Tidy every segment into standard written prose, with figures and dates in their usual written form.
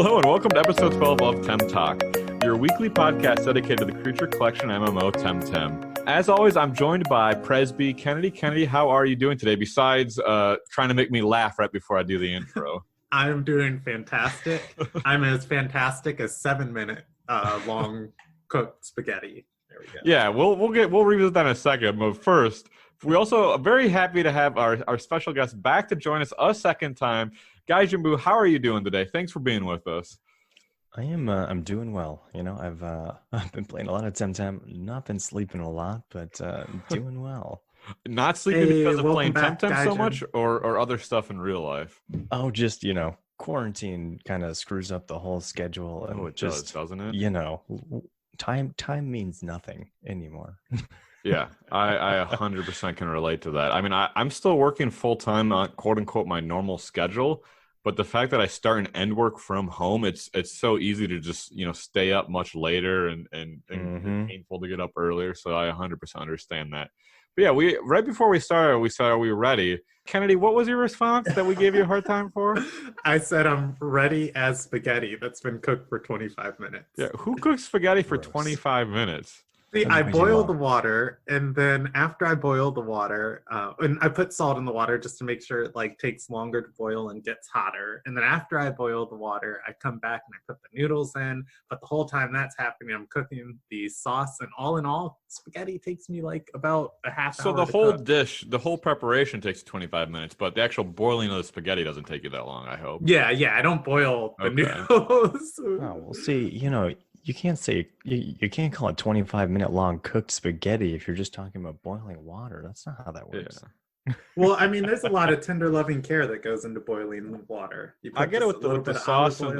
Hello and welcome to episode 12 of TemTalk, your weekly podcast dedicated to the creature collection MMO Temtem. As always, I'm joined by Presby Kennedy. Kennedy, how are you doing today, besides trying to make me laugh right before I do the intro? I'm doing fantastic. I'm as fantastic as 7-minute long cooked spaghetti. There we go. Yeah, we'll revisit that in a second, but first, we also are very happy to have our special guest back to join us a second time. Gaijin Buu, how are you doing today? Thanks for being with us. I'm doing well. You know, I've been playing a lot of Temtem, not been sleeping a lot, but doing well. Not sleeping because of playing Temtem Gaijin. so much, or other stuff in real life? Oh, just, quarantine kind of screws up the whole schedule. And it does, doesn't it? Time means nothing anymore. Yeah, I 100% can relate to that. I mean, I'm still working full-time on quote-unquote my normal schedule, but the fact that I start and end work from home, it's so easy to just, stay up much later and painful to get up earlier, so I 100% understand that. But yeah, right before we started, we were ready. Kennedy, what was your response that we gave you a hard time for? I said I'm ready as spaghetti that's been cooked for 25 minutes. Yeah, who cooks spaghetti for Gross. 25 minutes? See, I boil the water, and then after I boil the water, and I put salt in the water just to make sure it takes longer to boil and gets hotter. And then after I boil the water, I come back and I put the noodles in. But the whole time that's happening, I'm cooking the sauce, and all in all, spaghetti takes me about a half hour. So the whole dish, the whole preparation takes 25 minutes, but the actual boiling of the spaghetti doesn't take you that long, I hope. Yeah, I don't boil the noodles. Oh, well, see, you can't say you can't call it 25-minute long cooked spaghetti if you're just talking about boiling water. That's not how that works. Yeah. Well, I mean, there's a lot of tender loving care that goes into boiling the water. I get it with the sauce and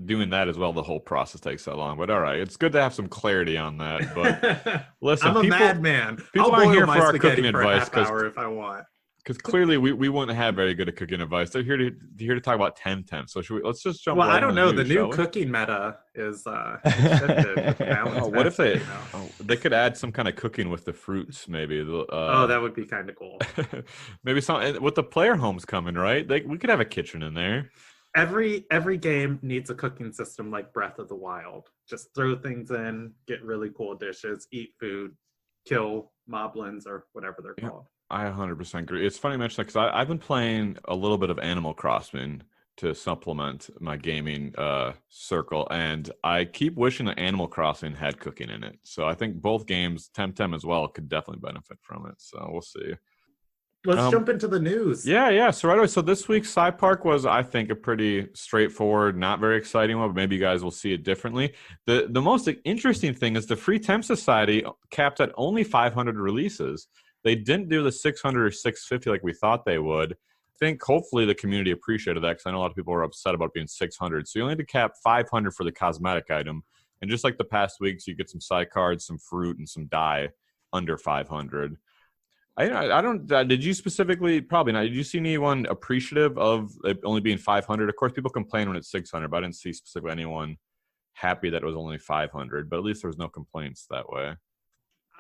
doing that as well. The whole process takes that long, but all right, it's good to have some clarity on that. But listen, I'm a madman. People I'll aren't here boil for my our spaghetti cooking for advice a half hour if I want. Because clearly we wouldn't have very good at cooking advice. They're here to talk about Temtem. So let's just jump. Well, right I don't know. The news, new cooking meta is what if they could add some kind of cooking with the fruits? Maybe. That would be kind of cool. Maybe some with the player homes coming, right? We could have a kitchen in there. Every game needs a cooking system like Breath of the Wild. Just throw things in, get really cool dishes, eat food, kill moblins or whatever they're called. I 100% agree. It's funny you mention that because I've been playing a little bit of Animal Crossing to supplement my gaming circle, and I keep wishing that Animal Crossing had cooking in it. So I think both games, Temtem as well, could definitely benefit from it. So we'll see. Let's jump into the news. Yeah. So right away, so this week's Sci Park was, I think, a pretty straightforward, not very exciting one, but maybe you guys will see it differently. The most interesting thing is the Free Temp Society capped at only 500 releases. They didn't do the 600 or 650 like we thought they would. I think hopefully the community appreciated that because I know a lot of people were upset about being 600. So you only had to cap 500 for the cosmetic item. And just like the past weeks, you get some side cards, some fruit, and some dye under 500. I don't. Did you specifically? Probably not. Did you see anyone appreciative of it only being 500? Of course, people complain when it's 600, but I didn't see specifically anyone happy that it was only 500. But at least there was no complaints that way.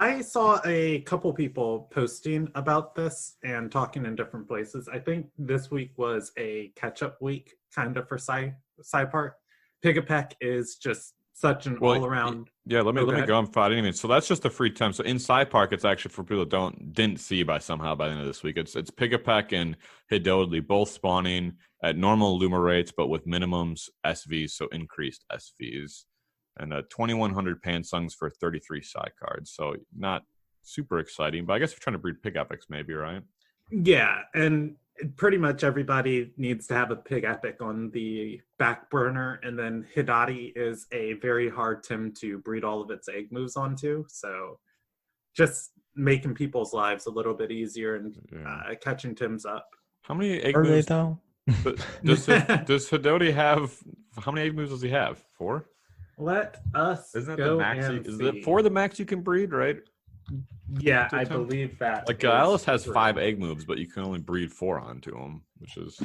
I saw a couple people posting about this and talking in different places. I think this week was a catch-up week, kind of for Sci Park. Pigapec is just such an all-around. Yeah, let me go. I'm fighting. So that's just a free temp. So in Sci Park, it's actually for people that didn't see by the end of this week. It's Pigapec and Hidodli both spawning at normal Luma rates, but with minimums SVs, so increased SVs. And 2,100 Pansungs for 33 side cards. So not super exciting, but I guess we're trying to breed pig epics maybe, right? Yeah, and pretty much everybody needs to have a pig epic on the back burner. And then Hidati is a very hard Tim to breed all of its egg moves onto. So just making people's lives a little bit easier and catching Tims up. How many egg Are moves? they though? Does Hidoti have, how many egg moves does he have? 4? Let us Isn't that go the max? and Is see. it 4 the max you can breed, right? Yeah, I believe that. Like Alice has 5 egg moves, but you can only breed 4 onto him, which is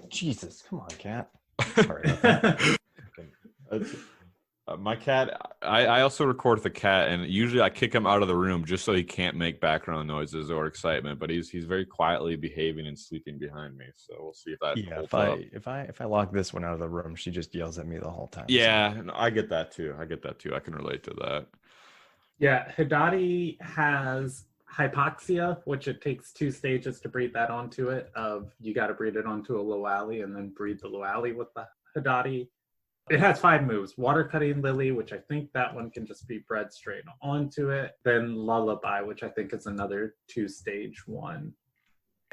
Jesus, come on, cat. Sorry about that. My cat, I also record with a cat, and usually I kick him out of the room just so he can't make background noises or excitement. But he's very quietly behaving and sleeping behind me. So we'll see if that Yeah, holds up. if I lock this one out of the room, she just yells at me the whole time. Yeah, so. I get that too. I can relate to that. Yeah, Hidari has hypoxia, which it takes 2 stages to breed that onto it. You got to breed it onto a Loali and then breed the Loali with the Hidari. It has 5 moves. Water Cutting Lily, which I think that one can just be bred straight onto it. Then Lullaby, which I think is another 2-stage one.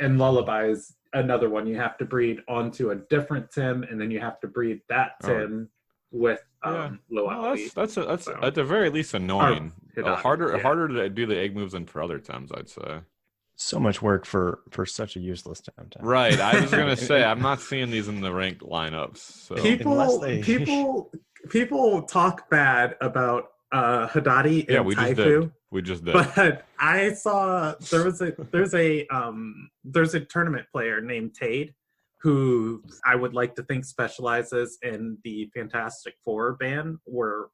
And Lullaby is another one. You have to breed onto a different Tim, and then you have to breed that Tim with Loali. Well, that's at the very least annoying. Harder to do the egg moves than for other Tims, I'd say. So much work for such a useless Temtem. Right. I was gonna say I'm not seeing these in the ranked lineups. So people talk bad about Hidari and Taifu. We just did. But I saw there's a tournament player named Tade who I would like to think specializes in the Fantastic Four ban, where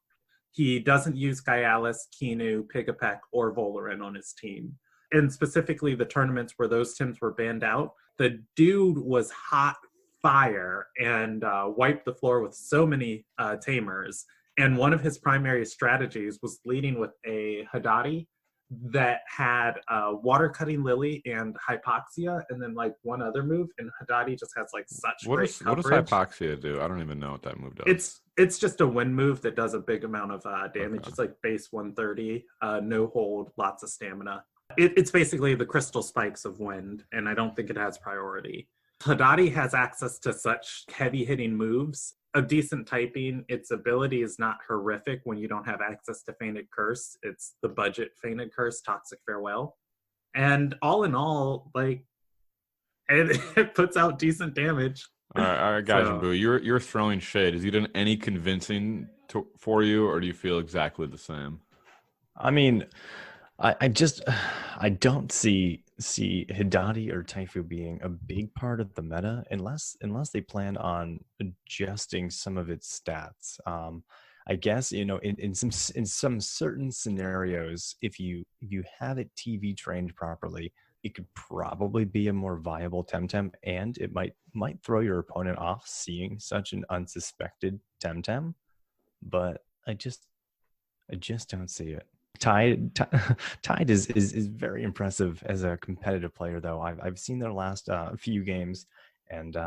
he doesn't use Gaialis, Kinu, Pigapek, or Volarin on his team. And specifically the tournaments where those Tims were banned out, the dude was hot fire and wiped the floor with so many tamers. And one of his primary strategies was leading with a Hidari that had Water Cutting Lily and Hypoxia, and then like one other move. And Hidari just has like such great coverage. What does Hypoxia do? I don't even know what that move does. It's just a wind move that does a big amount of damage. Okay. It's like base 130, no hold, lots of stamina. It's basically the crystal spikes of wind, and I don't think it has priority. Hidari has access to such heavy-hitting moves. A decent typing, its ability is not horrific when you don't have access to Fainted Curse. It's the budget Fainted Curse, Toxic Farewell. And all in all, like, it puts out decent damage. All right, Gaijin Buu, you're throwing shade. Has he done any convincing for you, or do you feel exactly the same? I mean, I don't see Hidari or Taifu being a big part of the meta unless they plan on adjusting some of its stats. I guess in some certain scenarios, if you have it TV trained properly, it could probably be a more viable Temtem, and it might throw your opponent off seeing such an unsuspected Temtem. But I just don't see it. Tide is very impressive as a competitive player, though. I've seen their last few games, and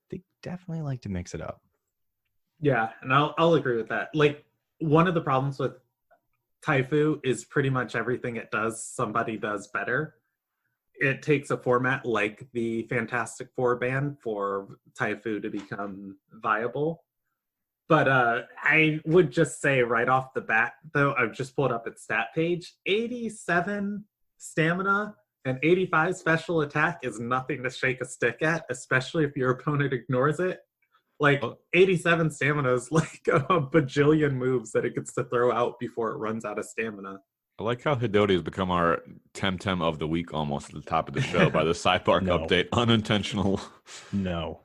they definitely like to mix it up. Yeah, and I'll agree with that. Like, one of the problems with Taifu is pretty much everything it does, somebody does better. It takes a format like the Fantastic Four ban for Taifu to become viable. But I would just say right off the bat, though, I've just pulled up its stat page. 87 stamina and 85 special attack is nothing to shake a stick at, especially if your opponent ignores it. Like, 87 stamina is like a bajillion moves that it gets to throw out before it runs out of stamina. I like how Hidori has become our Temtem of the week almost at the top of the show by the Cypark update. Unintentional. No.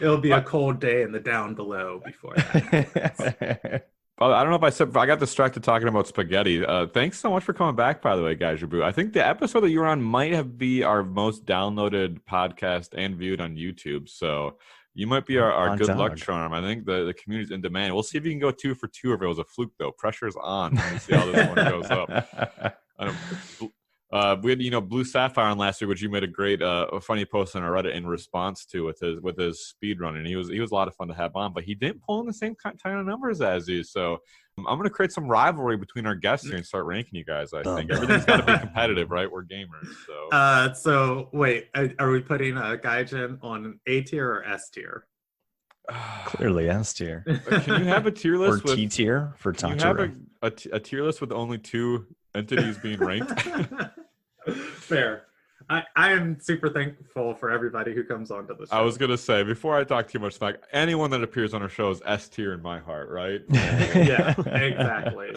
It'll be a cold day in the down below before that. I don't know if I got distracted talking about spaghetti. Thanks so much for coming back, by the way, Gaijin Buu. I think the episode that you were on might be our most downloaded podcast and viewed on YouTube. So you might be our good luck charm. I think the community's in demand. We'll see if you can go 2 for 2 if it was a fluke, though. Pressure's on. Let me see how this one goes up. We had Blue Sapphire on last week, which you made a great funny post on our Reddit in response to with his speed running. He was a lot of fun to have on, but he didn't pull in the same kind of numbers as you. So I'm going to create some rivalry between our guests here and start ranking you guys. I think everything's got to be competitive, right? We're gamers. So wait, are we putting Gaijin on A tier or S tier? Clearly S tier. Can you have a tier list or T tier for Tachiro? Can you have a tier list with only 2 entities being ranked? Fair. I am super thankful for everybody who comes onto the show. I was going to say, before I talk too much smack, anyone that appears on our show is S tier in my heart, right? Yeah, exactly.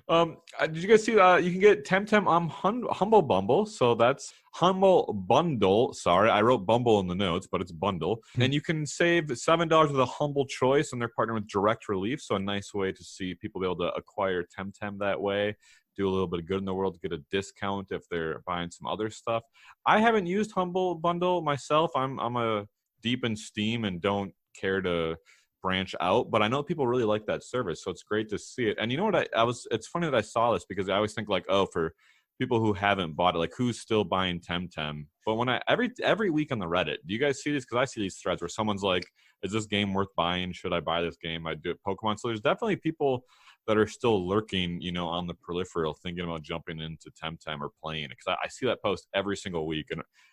Did you guys see you can get Temtem on Humble Bumble? So that's Humble Bundle. Sorry, I wrote Bumble in the notes, but it's Bundle. And you can save $7 with a Humble Choice, and they're partnering with Direct Relief, so a nice way to see people be able to acquire Temtem that way, do a little bit of good in the world, get a discount if they're buying some other stuff. I haven't used Humble Bundle myself. I'm a deep in Steam and don't care to branch out, but I know people really like that service, so it's great to see it. And you know what, it's funny that I saw this, because I always think like, oh, for people who haven't bought it, like who's still buying Temtem? But when every week on the Reddit, do you guys see this? Because I see these threads where someone's like, is this game worth buying? Should I buy this game? I do it Pokemon. So there's definitely people that are still lurking, on the peripheral, thinking about jumping into Temtem or playing it. Because I see that post every single week,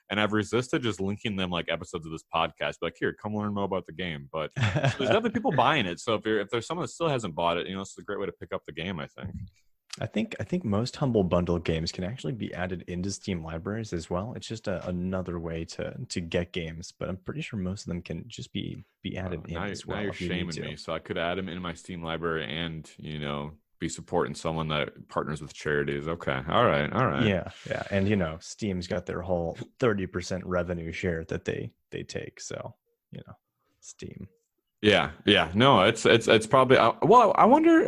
and I've resisted just linking them like episodes of this podcast. Like, here, come learn more about the game. But so there's definitely people buying it. So if there's someone that still hasn't bought it, it's a great way to pick up the game, I think. I think most Humble Bundle games can actually be added into Steam libraries as well. It's just another way to get games, but I'm pretty sure most of them can just be added in as well. Now you're shaming me, so I could add them in my Steam library and be supporting someone that partners with charities. Okay, all right. Yeah, and Steam's got their whole 30% revenue share that they take. So Steam. Yeah. No, it's probably. Well, I wonder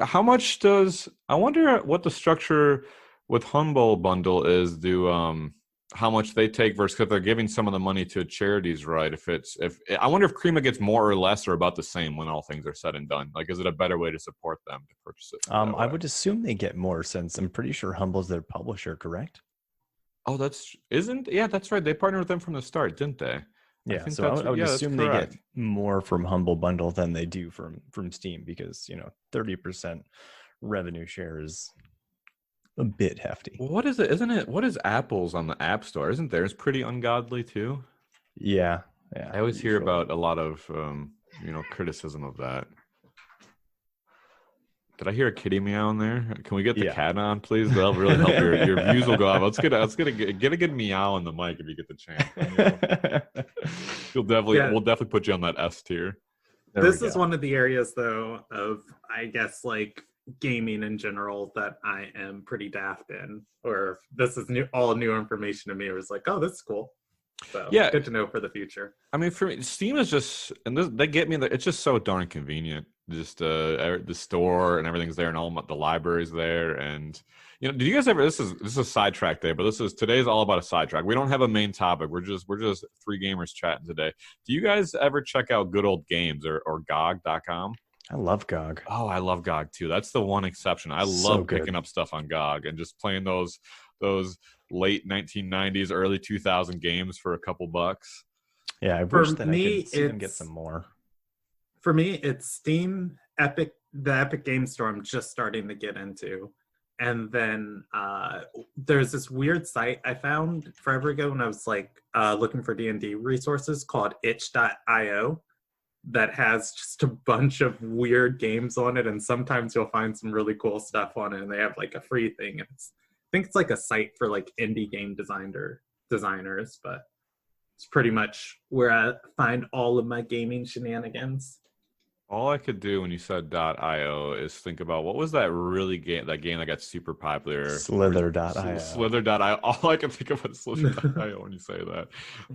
what the structure with Humble Bundle is. How much they take versus, because they're giving some of the money to charities, right? If I wonder if Crema gets more or less or about the same when all things are said and done. Like, is it a better way to support them to purchase it? I would assume they get more, since I'm pretty sure Humble's their publisher, correct? Oh, that's right. They partnered with them from the start, didn't they? Yeah, so I would assume they get more from Humble Bundle than they do from Steam, because 30% revenue share is a bit hefty. Well, what is it? Isn't it? What is Apple's on the App Store? Isn't theirs pretty ungodly too? Yeah. I always hear about a lot of criticism of that. Did I hear a kitty meow in there? Can we get the cat on, please? That'll really help. Your views will go up. Let's get a good meow on the mic if you get the chance. We'll definitely put you on that S tier. This is one of the areas, though, of, I guess, like gaming in general that I am pretty daft in. Or this is all new information to me. It was like, oh, this is cool. So yeah, good to know for the future. I mean, for me, Steam is just, and they get me. It's just so darn convenient. Just the store and everything's there, and all the libraries there. And did you guys ever? This is a sidetrack day, but today's all about a sidetrack. We don't have a main topic. We're just three gamers chatting today. Do you guys ever check out Good Old Games or GOG.com? I love GOG. Oh, I love GOG too. That's the one exception. I love picking up stuff on GOG and just playing those late 1990s, early 2000 games for a couple bucks. Yeah, I wish that I could see them get some more. For me, it's Steam, the Epic Game Store I'm just starting to get into. And then there's this weird site I found forever ago when I was looking for D&D resources called itch.io that has just a bunch of weird games on it. And sometimes you'll find some really cool stuff on it, and they have like a free thing. I think it's like a site for like indie game designers, but it's pretty much where I find all of my gaming shenanigans. All I could do when you said .io is think about what was that game that got super popular? Slither.io. Slither.io. All I can think of is Slither.io when you say that.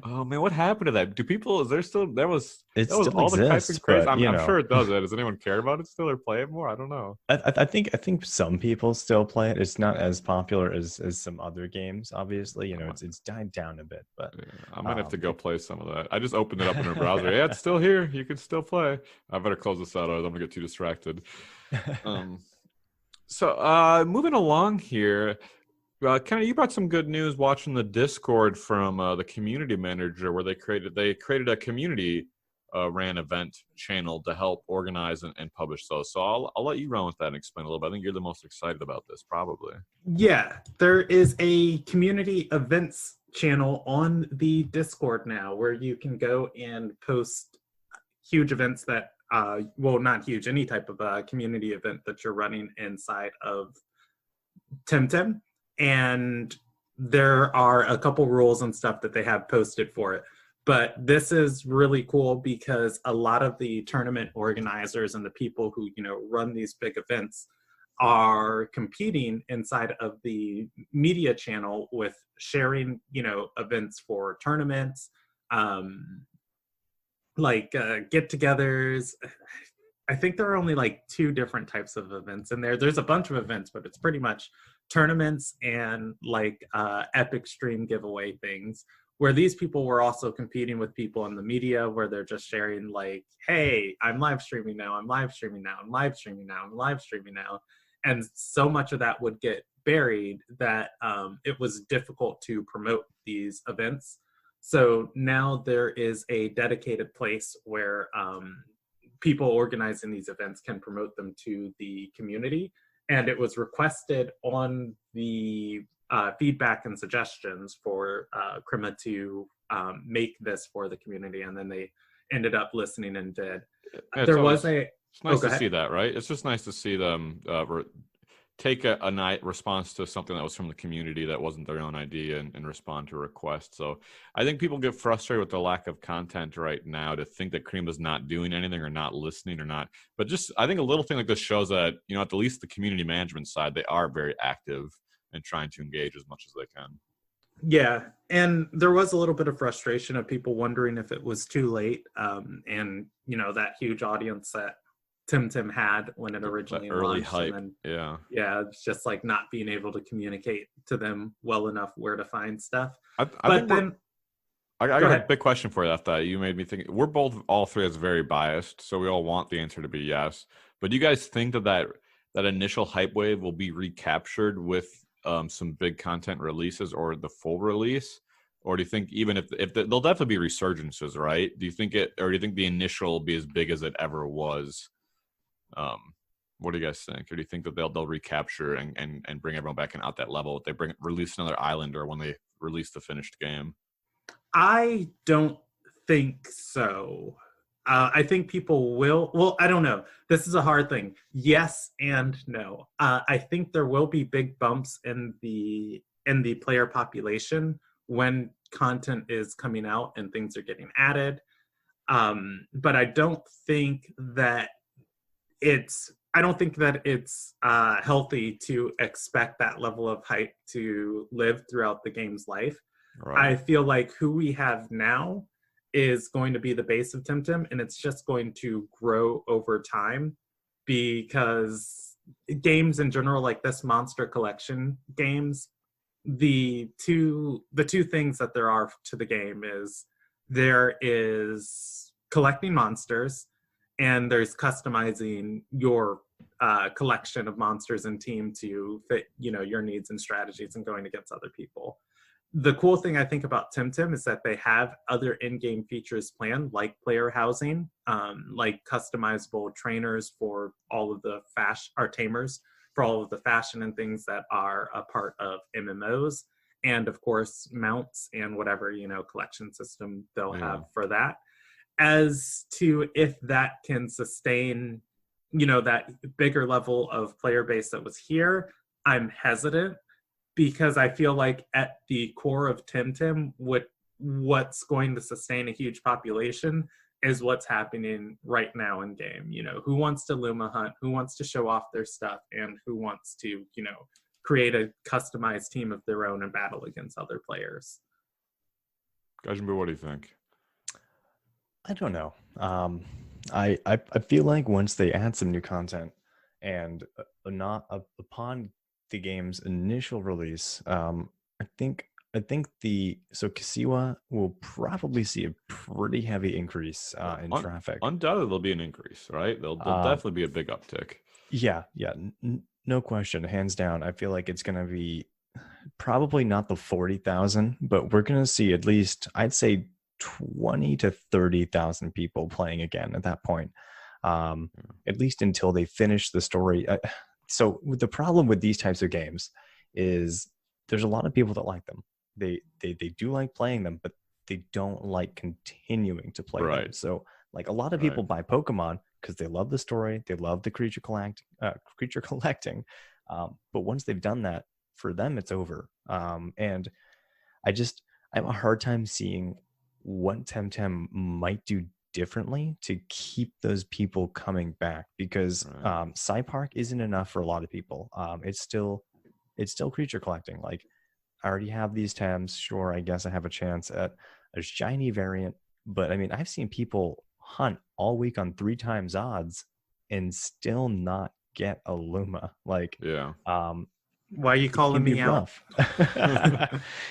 Oh man, what happened to that? It's still all the typing crazy. I'm sure it does. Does anyone care about it still or play it more? I don't know. I think some people still play it. It's not as popular as some other games. Obviously, it's died down a bit. But yeah, I might have to go play some of that. I just opened it up in a browser. Yeah, it's still here. You can still play. I better close this out, or I'm gonna get too distracted. So moving along here, Kenny, you brought some good news watching the Discord from the community manager, where they created a community ran event channel to help organize and publish those. So I'll let you run with that and explain a little bit. I think you're the most excited about this, probably. Yeah, there is a community events channel on the Discord now where you can go and post huge events that not huge, any type of community event that you're running inside of Temtem. And there are a couple rules and stuff that they have posted for it. But this is really cool because a lot of the tournament organizers and the people who, run these big events are competing inside of the media channel with sharing, events for tournaments, get-togethers. I think there are only like 2 different types of events in there. There's a bunch of events, but it's pretty much tournaments and epic stream giveaway things, where these people were also competing with people in the media, where they're just sharing like, hey, I'm live streaming now, I'm live streaming now, I'm live streaming now, I'm live streaming now. And so much of that would get buried that it was difficult to promote these events. So now there is a dedicated place where people organizing these events can promote them to the community. And it was requested on the feedback and suggestions for Krima to make this for the community, and then they ended up listening and did. It's nice to see that, right? It's just nice to see them take a night response to something that was from the community that wasn't their own idea and respond to a request. So I think people get frustrated with the lack of content right now, to think that Krima's not doing anything or not listening or not. But just, I think a little thing like this shows that, at the least the community management side, they are very active and trying to engage as much as they can. Yeah, and there was a little bit of frustration of people wondering if it was too late, and that huge audience that Temtem had when it originally early launched, hype. and then, it's just like not being able to communicate to them well enough where to find stuff. I got a big question for you that you made me think. We're all three as very biased, so we all want the answer to be yes. But do you guys think that initial hype wave will be recaptured with some big content releases or the full release? Or do you think even if there'll definitely be resurgences, right? Do you think do you think the initial will be as big as it ever was? What do you guys think? Or do you think that they'll recapture and bring everyone back and out that level if they release another island, or when they release the finished game? I don't think so. I think people will. Well, I don't know. This is a hard thing. Yes and no. I think there will be big bumps in the player population when content is coming out and things are getting added. But I don't think that it's healthy to expect that level of hype to live throughout the game's life. Right. I feel like who we have now is going to be the base of Temtem, and it's just going to grow over time, because games in general, like this monster collection games, the two things that there are to the game is there is collecting monsters, and there's customizing your collection of monsters and team to fit, your needs and strategies and going against other people. The cool thing I think about Temtem is that they have other in-game features planned, like player housing, like customizable trainers for all of the tamers for all of the fashion and things that are a part of MMOs, and of course mounts and whatever collection system they'll have for that. As to if that can sustain, that bigger level of player base that was here, I'm hesitant, because I feel like at the core of Temtem, what's going to sustain a huge population is what's happening right now in game. Who wants to Luma hunt, who wants to show off their stuff, and who wants to, create a customized team of their own and battle against other players. Gaijin Buu, what do you think? I don't know. I feel like once they add some new content and upon the game's initial release, I think Kasiwa will probably see a pretty heavy increase in traffic. Undoubtedly, there'll be an increase, right? There'll definitely be a big uptick. Yeah, no question, hands down. I feel like it's going to be probably not the 40,000, but we're going to see at least, I'd say, 20 to 30,000 people playing again at that point, at least until they finish the story. So the problem with these types of games is there's a lot of people that like them. They do like playing them, but they don't like continuing to play them. So like a lot of people buy Pokemon because they love the story, they love the creature collecting. But once they've done that, for them it's over. And I have a hard time seeing what Temtem might do differently to keep those people coming back, because Park isn't enough for a lot of people. It's still creature collecting. Like, I already have these Tems. Sure, I guess I have a chance at a shiny variant, but I mean, I've seen people hunt all week on 3 times odds and still not get a Luma. Like, why are you calling me out?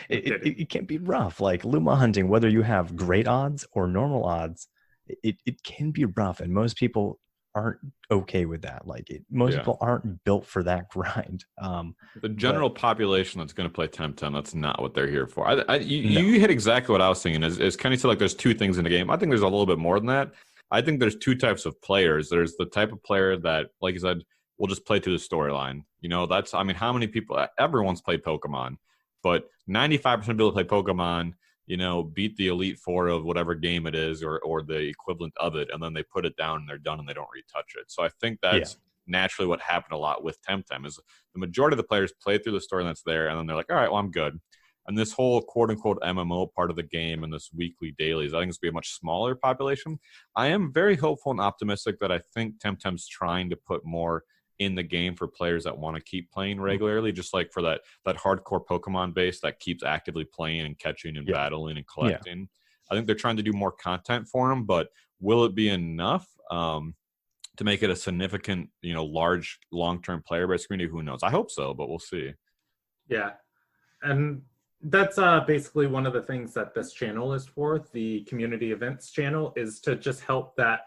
It can be rough. Like, Luma hunting, whether you have great odds or normal odds, it can be rough, and most people aren't okay with that. Like, most people aren't built for that grind. The general population that's going to play Temtem, that's not what they're here for. You hit exactly what I was thinking. Is Kenny said, like, there's 2 things in the game. I think there's a little bit more than that. I think there's 2 types of players. There's the type of player that, like you said, will just play through the storyline. You know, that's, I mean, how many people, everyone's played Pokemon, but 95% of people play Pokemon, you know, beat the Elite Four of whatever game it is, or the equivalent of it, and then they put it down and they're done and they don't retouch it. So I think that's naturally what happened a lot with Temtem, is the majority of the players play through the story that's there, and then they're like, all right, well, I'm good. And this whole quote-unquote MMO part of the game and this weekly dailies, I think it's going to be a much smaller population. I am very hopeful and optimistic that I think Temtem's trying to put more in the game for players that want to keep playing regularly, just like for that hardcore Pokemon base that keeps actively playing and catching and battling and collecting. I think they're trying to do more content for them, but will it be enough to make it a significant, you know, large long-term player base community? Who knows? I hope so, but we'll see. Yeah. And that's basically one of the things that this channel is for. The community events channel is to just help that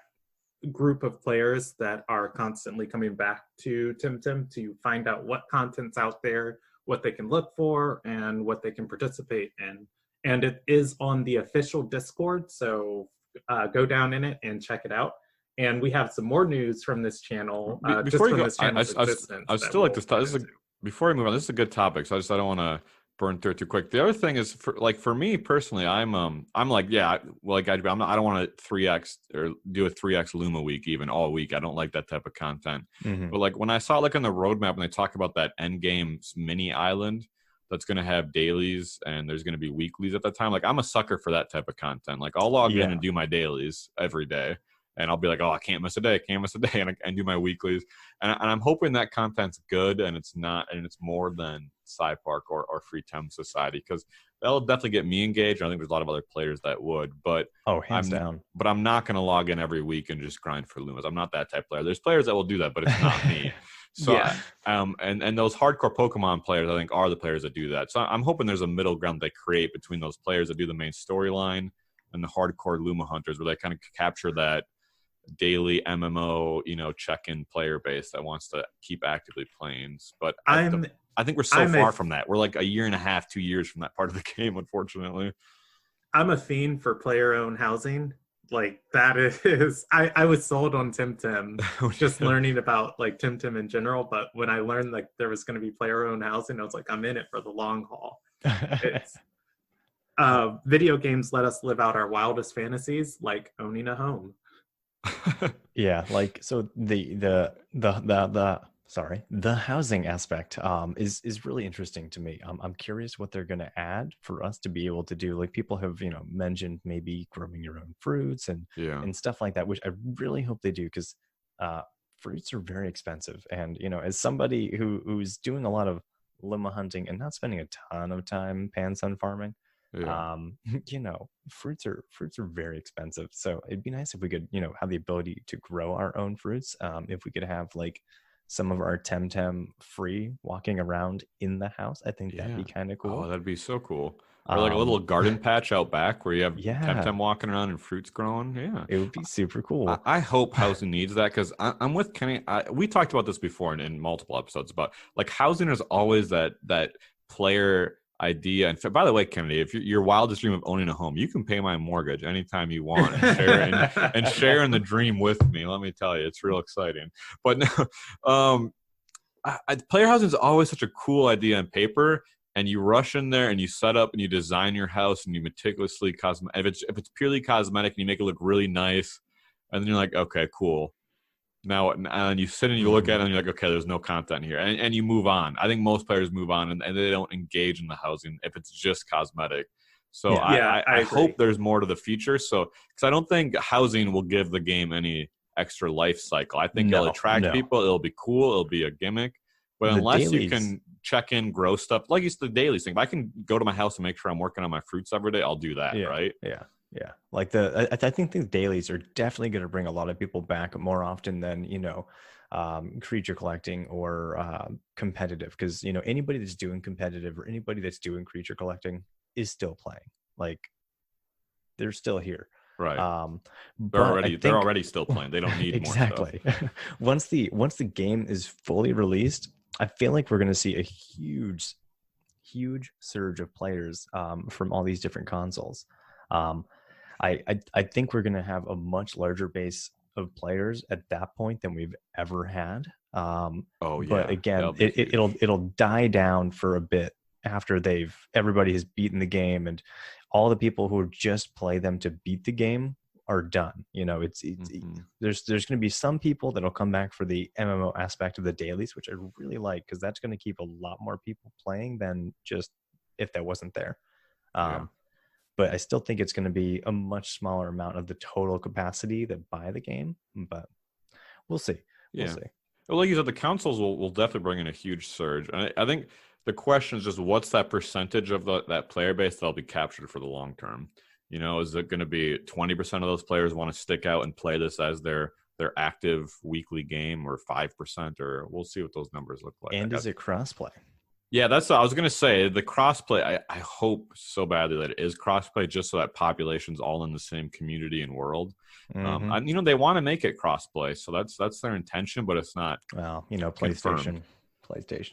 group of players that are constantly coming back to Temtem to find out what content's out there, what they can look for, and what they can participate in. And it is on the official Discord, so go down in it and check it out. And we have some more news from this channel. Before you go, I still like to start. Before I move on, this is a good topic, so I don't want to burn through it too quick. The other thing is, for me personally, I'm like, I don't want to 3x or do a 3x Luma week even all week. I don't like that type of content. But like when I saw like on the roadmap when they talk about that end game mini island that's going to have dailies and there's going to be weeklies at that time, like I'm a sucker for that type of content. Like I'll log in and do my dailies every day. And I'll be like, oh, I can't miss a day, and do my weeklies. And I'm hoping that content's good and it's more than Park or Free Tem Society, because that'll definitely get me engaged. I think there's a lot of other players that would, but hands down. But I'm not going to log in every week and just grind for Lumas. I'm not that type of player. There's players that will do that, but it's not me. So and those hardcore Pokemon players, I think, are the players that do that. So I'm hoping there's a middle ground they create between those players that do the main storyline and the hardcore Luma hunters, where they kind of capture that daily MMO, you know, check-in player base that wants to keep actively playing. But I think we're so far from that. We're like a year and a half, 2 years from that part of the game, unfortunately. I'm a fiend for player-owned housing. Like that is, I was sold on Temtem, just learning about like Temtem in general. But when I learned like there was going to be player-owned housing, I was like, I'm in it for the long haul. It's, video games let us live out our wildest fantasies, like owning a home. Like so the housing aspect is really interesting to me. I'm curious what they're going to add for us to be able to do. Like people have mentioned maybe growing your own fruits and stuff like that, which I really hope they do, because fruits are very expensive. And as somebody who's doing a lot of Luma hunting and not spending a ton of time pan-sun farming, fruits are very expensive. So it'd be nice if we could have the ability to grow our own fruits. If we could have like some of our Temtem free walking around in the house, I think that'd be kind of cool. Oh, that'd be so cool. Or like a little garden patch out back where you have Temtem walking around and fruits growing. Yeah, it would be super cool. I hope housing needs that, because I'm with Kenny. We talked about this before in multiple episodes about like housing is always that player idea. And by the way, Kennedy, if your wildest dream of owning a home, you can pay my mortgage anytime you want and share in the dream with me. Let me tell you, it's real exciting. But no, player housing is always such a cool idea on paper, and you rush in there and you set up and you design your house and you meticulously if it's purely cosmetic and you make it look really nice, and then you're like, okay, cool. Now, and you sit and you look at it and you're like, okay, there's no content here. And you move on. I think most players move on and they don't engage in the housing if it's just cosmetic. So Yeah. I agree. hope there's more to the future. So because I don't think housing will give the game any extra life cycle. I think it'll attract people. It'll be cool. It'll be a gimmick. But The unless you dailies- can check in, grow stuff, like it's the dailies thing. If I can go to my house and make sure I'm working on my fruits every day, I'll do that, right? Yeah. Like I think the dailies are definitely going to bring a lot of people back more often than, creature collecting or competitive. Because, anybody that's doing competitive or anybody that's doing creature collecting is still playing. Like, they're still here. Right. But They're already still playing. They don't need exactly. more stuff. Once the game is fully released, I feel like we're going to see a huge surge of players from all these different consoles. I think we're going to have a much larger base of players at that point than we've ever had. But again, it'll die down for a bit after everybody has beaten the game, and all the people who just play them to beat the game are done. There's going to be some people that'll come back for the MMO aspect of the dailies, which I really like, because that's going to keep a lot more people playing than just if that wasn't there. But I still think it's going to be a much smaller amount of the total capacity that buy the game. But we'll see. We'll see. Well, like you said, the consoles will definitely bring in a huge surge. And I think the question is just what's that percentage of that player base that'll be captured for the long term? Is it going to be 20% of those players want to stick out and play this as their active weekly game, or 5%, or we'll see what those numbers look like. And is it crossplay? Yeah, that's what I was going to say. The crossplay, I hope so badly that it is crossplay, just so that population's all in the same community and world. Mm-hmm. They want to make it crossplay, so that's their intention, but it's not. Well, PlayStation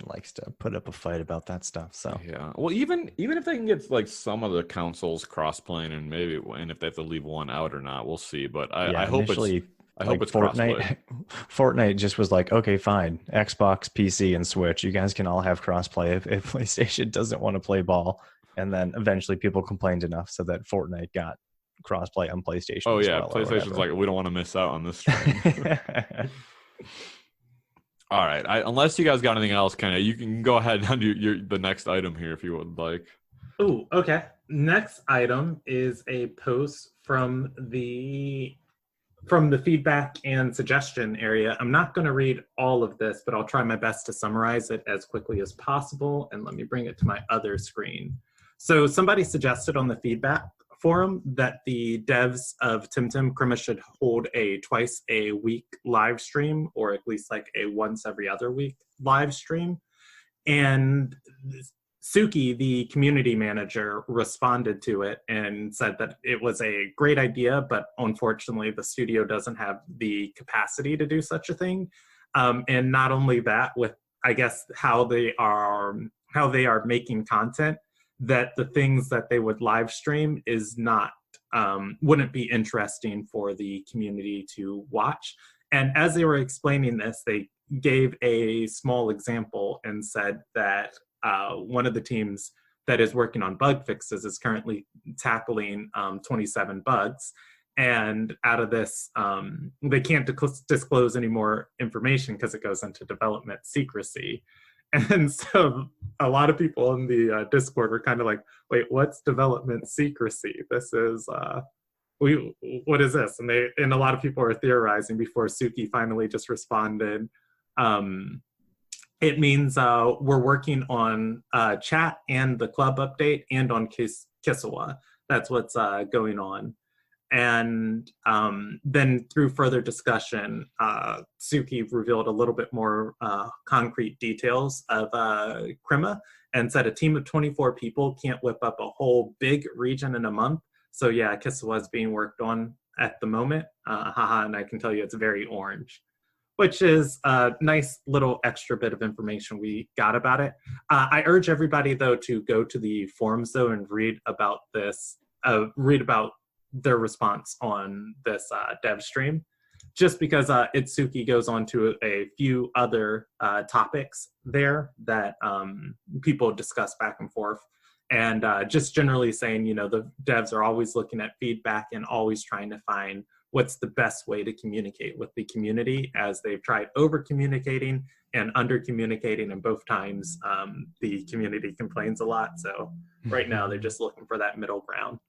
likes to put up a fight about that stuff. So yeah, well, even if they can get like some of the consoles cross-playing, and if they have to leave one out or not, we'll see. But I hope it's. I hope it's Fortnite. Fortnite just was like, okay, fine, Xbox, PC, and Switch. You guys can all have crossplay if PlayStation doesn't want to play ball. And then eventually people complained enough so that Fortnite got crossplay on PlayStation. Oh yeah, PlayStation's like, we don't want to miss out on this train. All right, unless you guys got anything else, you can go ahead and do the next item here if you would like. Oh, okay. Next item is a post from the feedback and suggestion area. I'm not going to read all of this, but I'll try my best to summarize it as quickly as possible. And let me bring it to my other screen. So somebody suggested on the feedback forum that the devs of Temtem Krima should hold a twice a week live stream, or at least like a once every other week live stream. And Suki, the community manager, responded to it and said that it was a great idea, but unfortunately the studio doesn't have the capacity to do such a thing. And not only that, with I guess how they are making content, that the things that they would live stream is not wouldn't be interesting for the community to watch. And as they were explaining this, they gave a small example and said that one of the teams that is working on bug fixes is currently tackling 27 bugs. And out of this, they can't disclose any more information because it goes into development secrecy. And so a lot of people in the Discord were kind of like, wait, what's development secrecy? This is, what is this? And a lot of people are theorizing before Suki finally just responded. It means we're working on chat and the club update and on Kisawa. That's what's going on. And then through further discussion, Suki revealed a little bit more concrete details of Krima and said a team of 24 people can't whip up a whole big region in a month. So yeah, Kisawa is being worked on at the moment. And I can tell you it's very orange, which is a nice little extra bit of information we got about it. I urge everybody, though, to go to the forums, though, and read about this, read about their response on this dev stream, just because Itsuki goes on to a few other topics there that people discuss back and forth. And just generally saying, the devs are always looking at feedback and always trying to find what's the best way to communicate with the community, as they've tried over communicating and under communicating, and both times the community complains a lot. So right now they're just looking for that middle ground.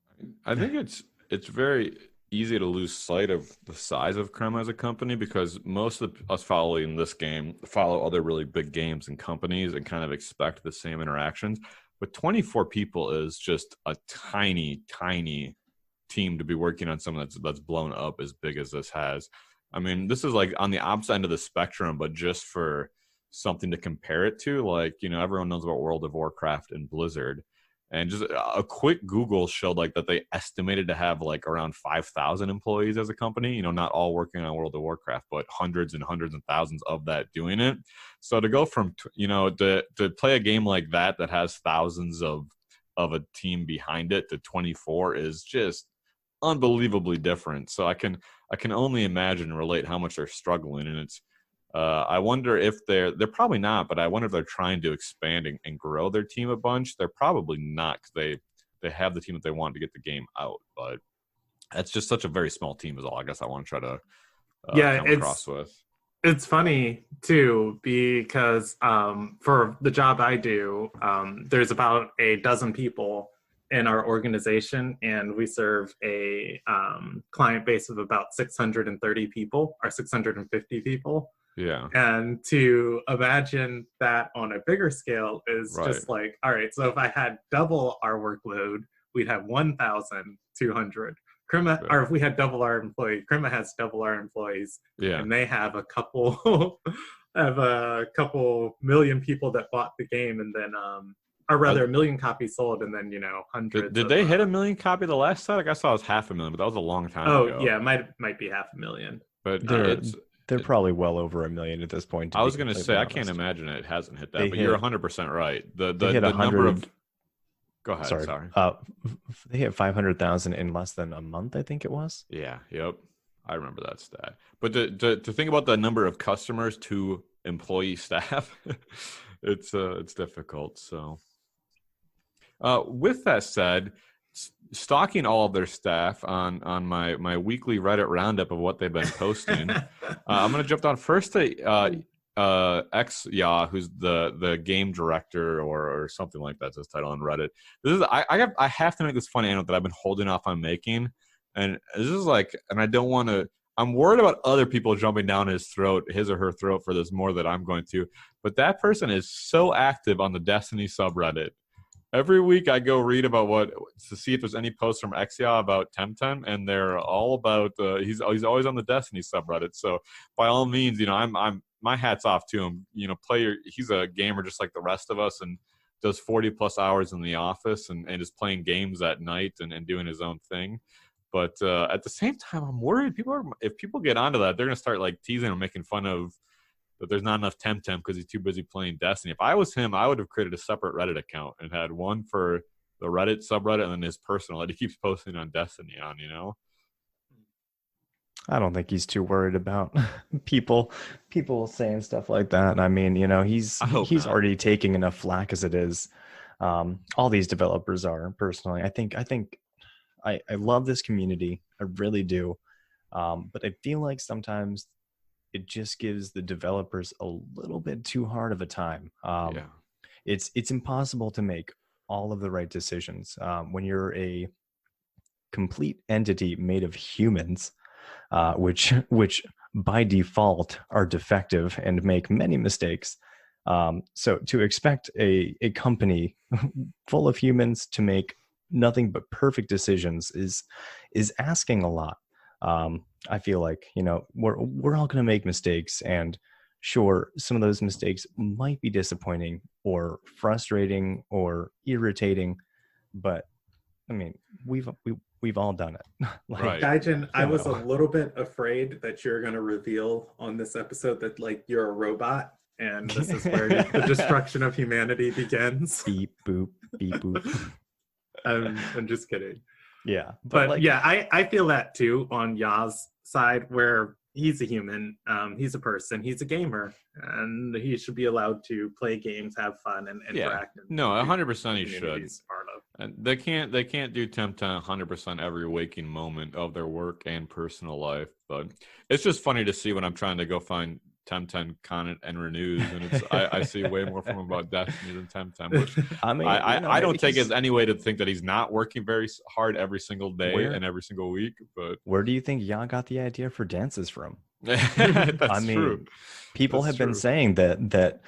I think it's very easy to lose sight of the size of Crema as a company, because most of us following this game follow other really big games and companies and kind of expect the same interactions. But 24 people is just a tiny team to be working on something that's blown up as big as this has. I mean, this is like on the opposite end of the spectrum, but just for something to compare it to, like, you know, everyone knows about World of Warcraft and Blizzard. And just a quick Google showed like that they estimated to have like around 5,000 employees as a company, you know, not all working on World of Warcraft, but hundreds and thousands of that doing it. So to go from, you know, to play a game like that has thousands of a team behind it to 24 is just unbelievably different. So I can only imagine and relate how much they're struggling. And it's, I wonder if they're probably not, but I wonder if they're trying to expand and grow their team a bunch. They're probably not, because they have the team that they want to get the game out. But that's just such a very small team is all I guess I want to try to come across with. It's funny too, because for the job I do, there's about a dozen people in our organization, and we serve a client base of about 630 people or 650 people. Yeah. And to imagine that on a bigger scale is just like, all right, so if I had double our workload, we'd have 1,200. Crema, or if we had double our employees, Crema has double our employees. Yeah. And they have a couple million people that bought the game, and then or rather, 1 million copies sold, and then, you know, hundreds. Did they hit 1 million copy the last set? I guess I was 500,000, but that was a long time ago. Oh yeah, might be 500,000. But they're probably well over 1 million at this point. I was going to say, I can't imagine it hasn't hit that, but you're 100% right. The number of. Go ahead. Sorry. They hit 500,000 in less than a month, I think it was. Yeah. Yep. I remember that stat. But to think about the number of customers to employee staff, it's difficult. So. With that said, stalking all of their staff on my weekly Reddit roundup of what they've been posting, I'm going to jump down first to XYA, who's the game director or something like that's his title on Reddit. This is I have to make this funny anecdote that I've been holding off on making, and this is like, and I don't want to. I'm worried about other people jumping down his or her throat for this more than I'm going to. But that person is so active on the Destiny subreddit. Every week I go read about to see if there's any posts from XYA about Temtem, and they're all about he's always on the Destiny subreddit. So by all means, you know, I'm my hat's off to him. You know, he's a gamer just like the rest of us, and does 40 plus hours in the office and is playing games at night and doing his own thing. But at the same time, I'm worried if people get onto that, they're gonna start like teasing and making fun of that there's not enough Temtem because he's too busy playing Destiny. If I was him, I would have created a separate Reddit account and had one for the Reddit subreddit and then his personal that he keeps posting on Destiny on, you know? I don't think he's too worried about people saying stuff like that. I mean, you know, he's already taking enough flack as it is. All these developers are, personally. I think I love this community. I really do. But I feel like sometimes it just gives the developers a little bit too hard of a time. It's impossible to make all of the right decisions when you're a complete entity made of humans, which by default are defective and make many mistakes. So to expect a company full of humans to make nothing but perfect decisions is asking a lot. I feel like, you know, we're all going to make mistakes, and sure, some of those mistakes might be disappointing or frustrating or irritating, but I mean, we've all done it. Right. Gaijin, I was a little bit afraid that you're going to reveal on this episode that like you're a robot, and this is where the destruction of humanity begins. Beep boop, beep boop. I'm just kidding. Yeah, but like, yeah, I feel that too on Ya's side, where he's a human, he's a person, he's a gamer, and he should be allowed to play games, have fun, and interact. No, 100% he should. Part of. And they can't do Temtem 100% every waking moment of their work and personal life. But it's just funny to see when I'm trying to go find Temtem Con and Renews, and I see way more from him about Destiny than Temtem, which I don't take it as any way to think that he's not working very hard every single day and every single week. But where do you think Jan got the idea for dances from? That's true. People have been saying that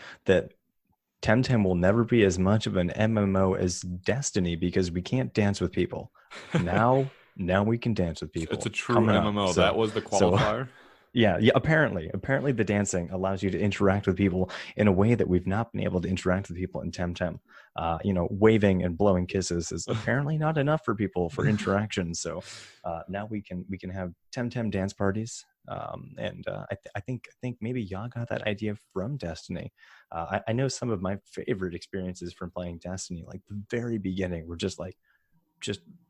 Temtem will never be as much of an MMO as Destiny because we can't dance with people. Now we can dance with people. It's a true MMO. That was the qualifier. Yeah. Apparently the dancing allows you to interact with people in a way that we've not been able to interact with people in Temtem. Waving and blowing kisses is apparently not enough for people for interaction. So now we can have Temtem dance parties. I think maybe Jan got that idea from Destiny. I know some of my favorite experiences from playing Destiny, like the very beginning, were just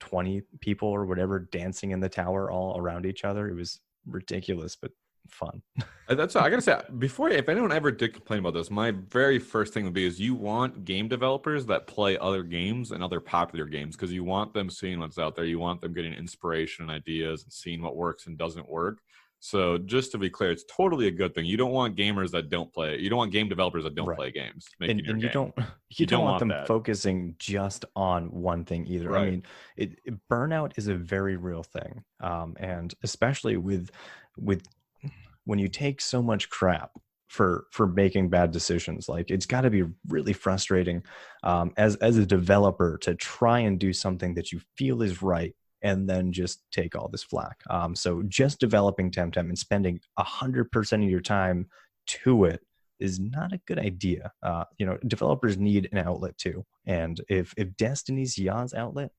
20 people or whatever dancing in the tower all around each other. It was ridiculous, but fun. That's I gotta say, if anyone ever did complain about this, my very first thing would be is you want game developers that play other games and other popular games, because you want them seeing what's out there. You want them getting inspiration and ideas and seeing what works and doesn't work. So just to be clear, it's totally a good thing. You don't want gamers that don't play. You don't want game developers that don't play games. And you don't want them focusing just on one thing either. Right. I mean, burnout is a very real thing, and especially with when you take so much crap for making bad decisions. Like, it's got to be really frustrating as a developer to try and do something that you feel is right, and then just take all this flack. So just developing Temtem and spending 100% of your time to it is not a good idea. Developers need an outlet too. And if Destiny's Jan's outlet,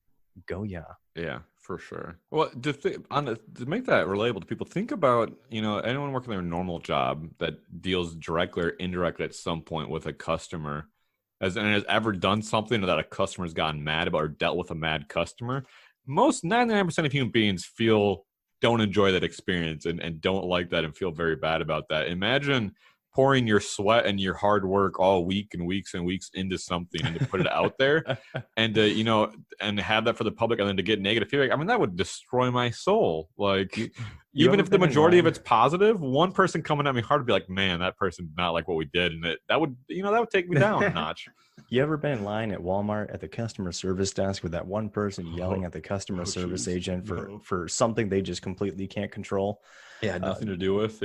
go yeah. Yeah, for sure. Well, to make that relatable to people, think about, anyone working their normal job that deals directly or indirectly at some point with a customer has ever done something that a customer's gotten mad about or dealt with a mad customer. Most 99% of human beings don't enjoy that experience and don't like that and feel very bad about that. Imagine pouring your sweat and your hard work all week and weeks and weeks into something and to put it out there and and have that for the public, and then to get negative feedback. I mean, that would destroy my soul. Like, even if the majority of it's positive, one person coming at me hard would be like, man, that person did not like what we did. And that would take me down a notch. You ever been in line at Walmart at the customer service desk with that one person yelling at the customer service agent for something they just completely can't control? Yeah, nothing to do with.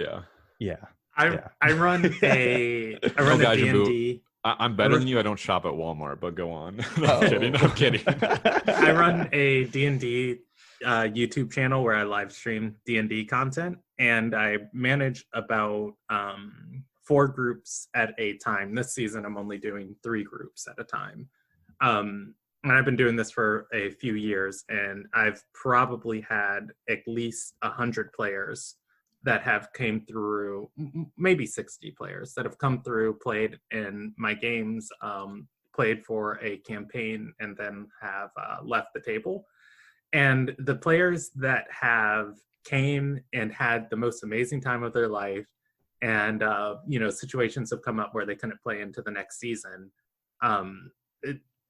Yeah. I run a Gaijin D&D. I'm better than you. I don't shop at Walmart, but go on. I'm kidding. I run a D&D YouTube channel where I live stream D&D content, and I manage about 4 groups at a time. This season, I'm only doing 3 groups at a time. And I've been doing this for a few years, and I've probably had at least 100 players that have came through, maybe 60 players that have come through, played in my games, played for a campaign, and then have left the table. And the players that have came and had the most amazing time of their life, and situations have come up where they couldn't play into the next season,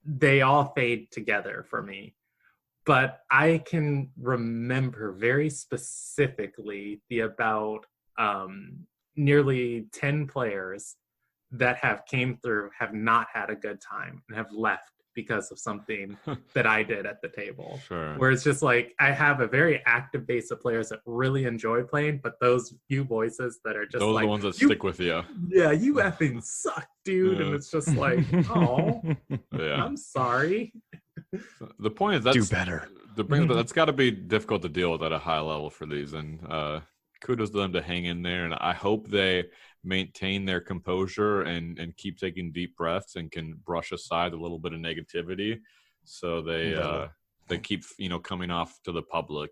they all fade together for me. But I can remember very specifically the about nearly 10 players that have came through, have not had a good time, and have left because of something that I did at the table. Sure. Where it's just like, I have a very active base of players that really enjoy playing, but those few voices that are just those are the ones that stick with you. Yeah, you effing suck, dude. And it's just like, oh, I'm sorry. The point is, do better. That's got to be difficult to deal with at a high level for these, and kudos to them to hang in there. And I hope they maintain their composure and keep taking deep breaths and can brush aside a little bit of negativity, so they keep coming off to the public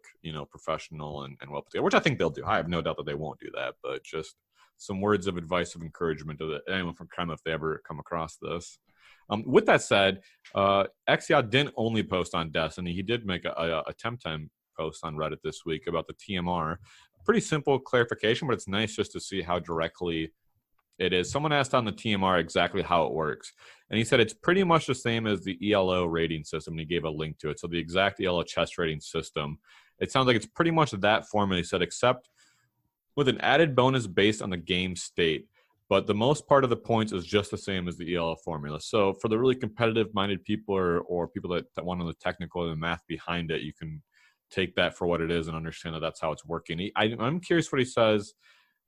professional and well put together, which I think they'll do. I have no doubt that they won't do that, but just some words of advice of encouragement to anyone from Krem if they ever come across this. With that said, Exia didn't only post on Destiny. He did make a Temtem post on Reddit this week about the TMR. Pretty simple clarification, but it's nice just to see how directly it is. Someone asked on the TMR exactly how it works, and he said it's pretty much the same as the ELO rating system, and he gave a link to it. So the exact ELO chess rating system, it sounds like it's pretty much that formula, he said, except with an added bonus based on the game state, but the most part of the points is just the same as the ELF formula. So for the really competitive-minded people or people that want to know the technical and the math behind it, you can take that for what it is and understand that that's how it's working. I'm curious what he says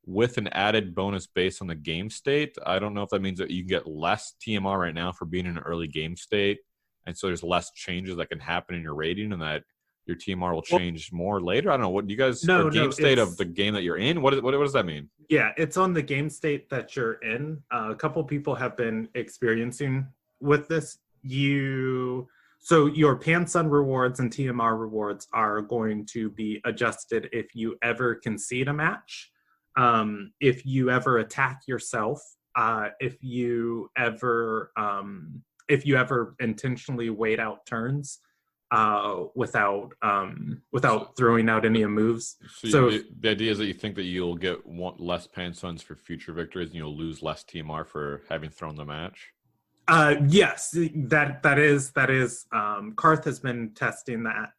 with an added bonus based on the game state. I don't know if that means that you can get less TMR right now for being in an early game state, and so there's less changes that can happen in your rating, and that your TMR will change more later. I don't know. What do you guys? No, game state of the game that you're in. What does that mean? Yeah, it's on the game state that you're in. A couple people have been experiencing with this. So your Pan-Sun rewards and TMR rewards are going to be adjusted if you ever concede a match, if you ever attack yourself, if you ever intentionally wait out turns. Without throwing out any moves. So the idea is that you think that you'll get less Pan-Suns for future victories, and you'll lose less TMR for having thrown the match. Yes, that is. Karth has been testing that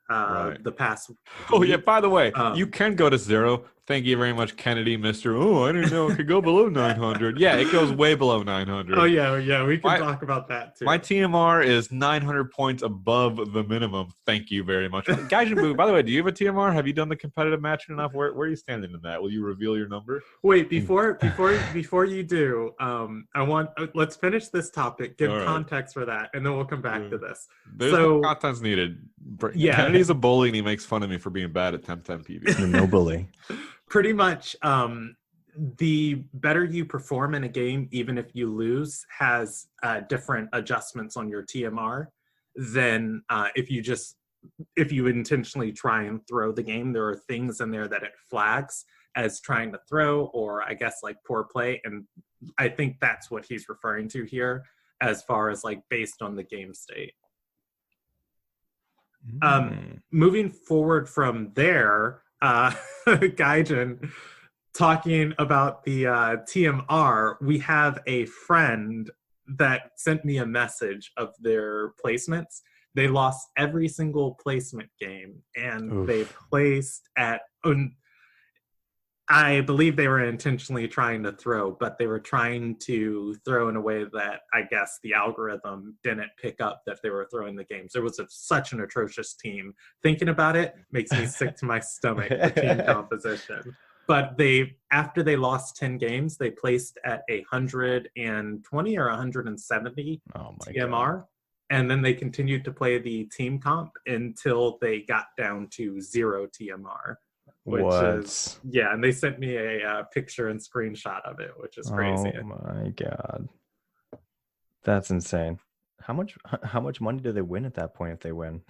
the past. Oh yeah. By the way, you can go to 0. Thank you very much, Kennedy, Mr. Oh, I didn't know it could go below 900. Yeah, it goes way below 900. Oh yeah. We can talk about that too. My TMR is 900 points above the minimum. Thank you very much, Gaijin Buu. By the way, do you have a TMR? Have you done the competitive matching enough? Where are you standing in that? Will you reveal your number? Wait, before you do, let's finish this topic. Give context for that, and then we'll come back to this. There's no content's needed. Yeah, Kennedy's a bully, and he makes fun of me for being bad at Temtem PB. No bully. Pretty much, the better you perform in a game, even if you lose, has different adjustments on your TMR than if you intentionally try and throw the game. There are things in there that it flags as trying to throw, or I guess like poor play, and I think that's what he's referring to here as far as like based on the game state. Moving forward from there, Gaijin, talking about the TMR, we have a friend that sent me a message of their placements. They lost every single placement game, and they placed at, I believe they were intentionally trying to throw, but they were trying to throw in a way that I guess the algorithm didn't pick up that they were throwing the games. There was such an atrocious team. Thinking about it makes me sick to my stomach, the team composition. But after they lost 10 games, they placed at 120 or 170 TMR. God. And then they continued to play the team comp until they got down to 0 TMR. And they sent me a picture and screenshot of it, which is crazy. Oh my God. That's insane. How much money do they win at that point if they win?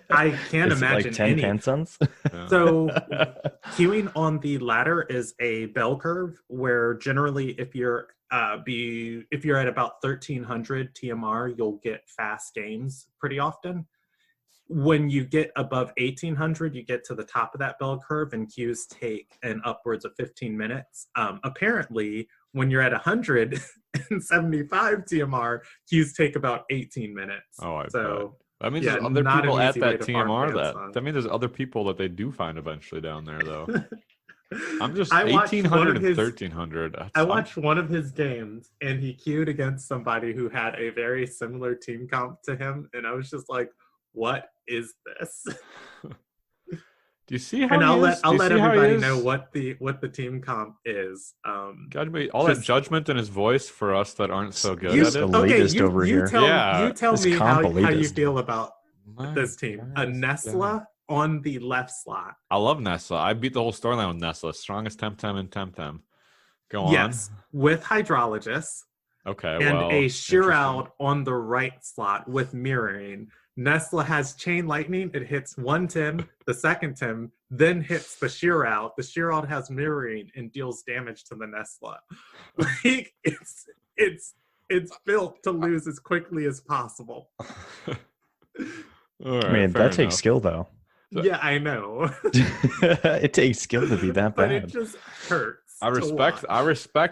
I can't imagine like 10 Pan-Suns? So queuing on the ladder is a bell curve where generally if you're at about 1300 TMR, you'll get fast games pretty often. When you get above 1800, you get to the top of that bell curve, and queues take an upwards of 15 minutes. Apparently, when you're at 175 TMR, queues take about 18 minutes. Oh, bet. That means there's other people at that TMR. That means there's other people that they do find eventually down there, though. I'm just 1800 and 1300. I watched one of his games, and he queued against somebody who had a very similar team comp to him, and I was just like, what is this? Do you see how? And I'll let everybody know what the team comp is. That judgment in his voice for us that aren't so good at it. Okay, you tell me how you feel about this team. A Nesla on the left slot. I love Nesla. I beat the whole storyline with Nesla. Strongest Temtem and Temtem. Go on. Yes, with Hydrologist. Okay, and a Shroud on the right slot with mirroring. Nesla has Chain Lightning. It hits one Tim, the second Tim, then hits the Shroud. The Shroud has mirroring and deals damage to the Nesla. Like it's built to lose as quickly as possible. Right, I mean, that takes skill, though. Yeah, I know. It takes skill to be that bad. But it just hurts. I respect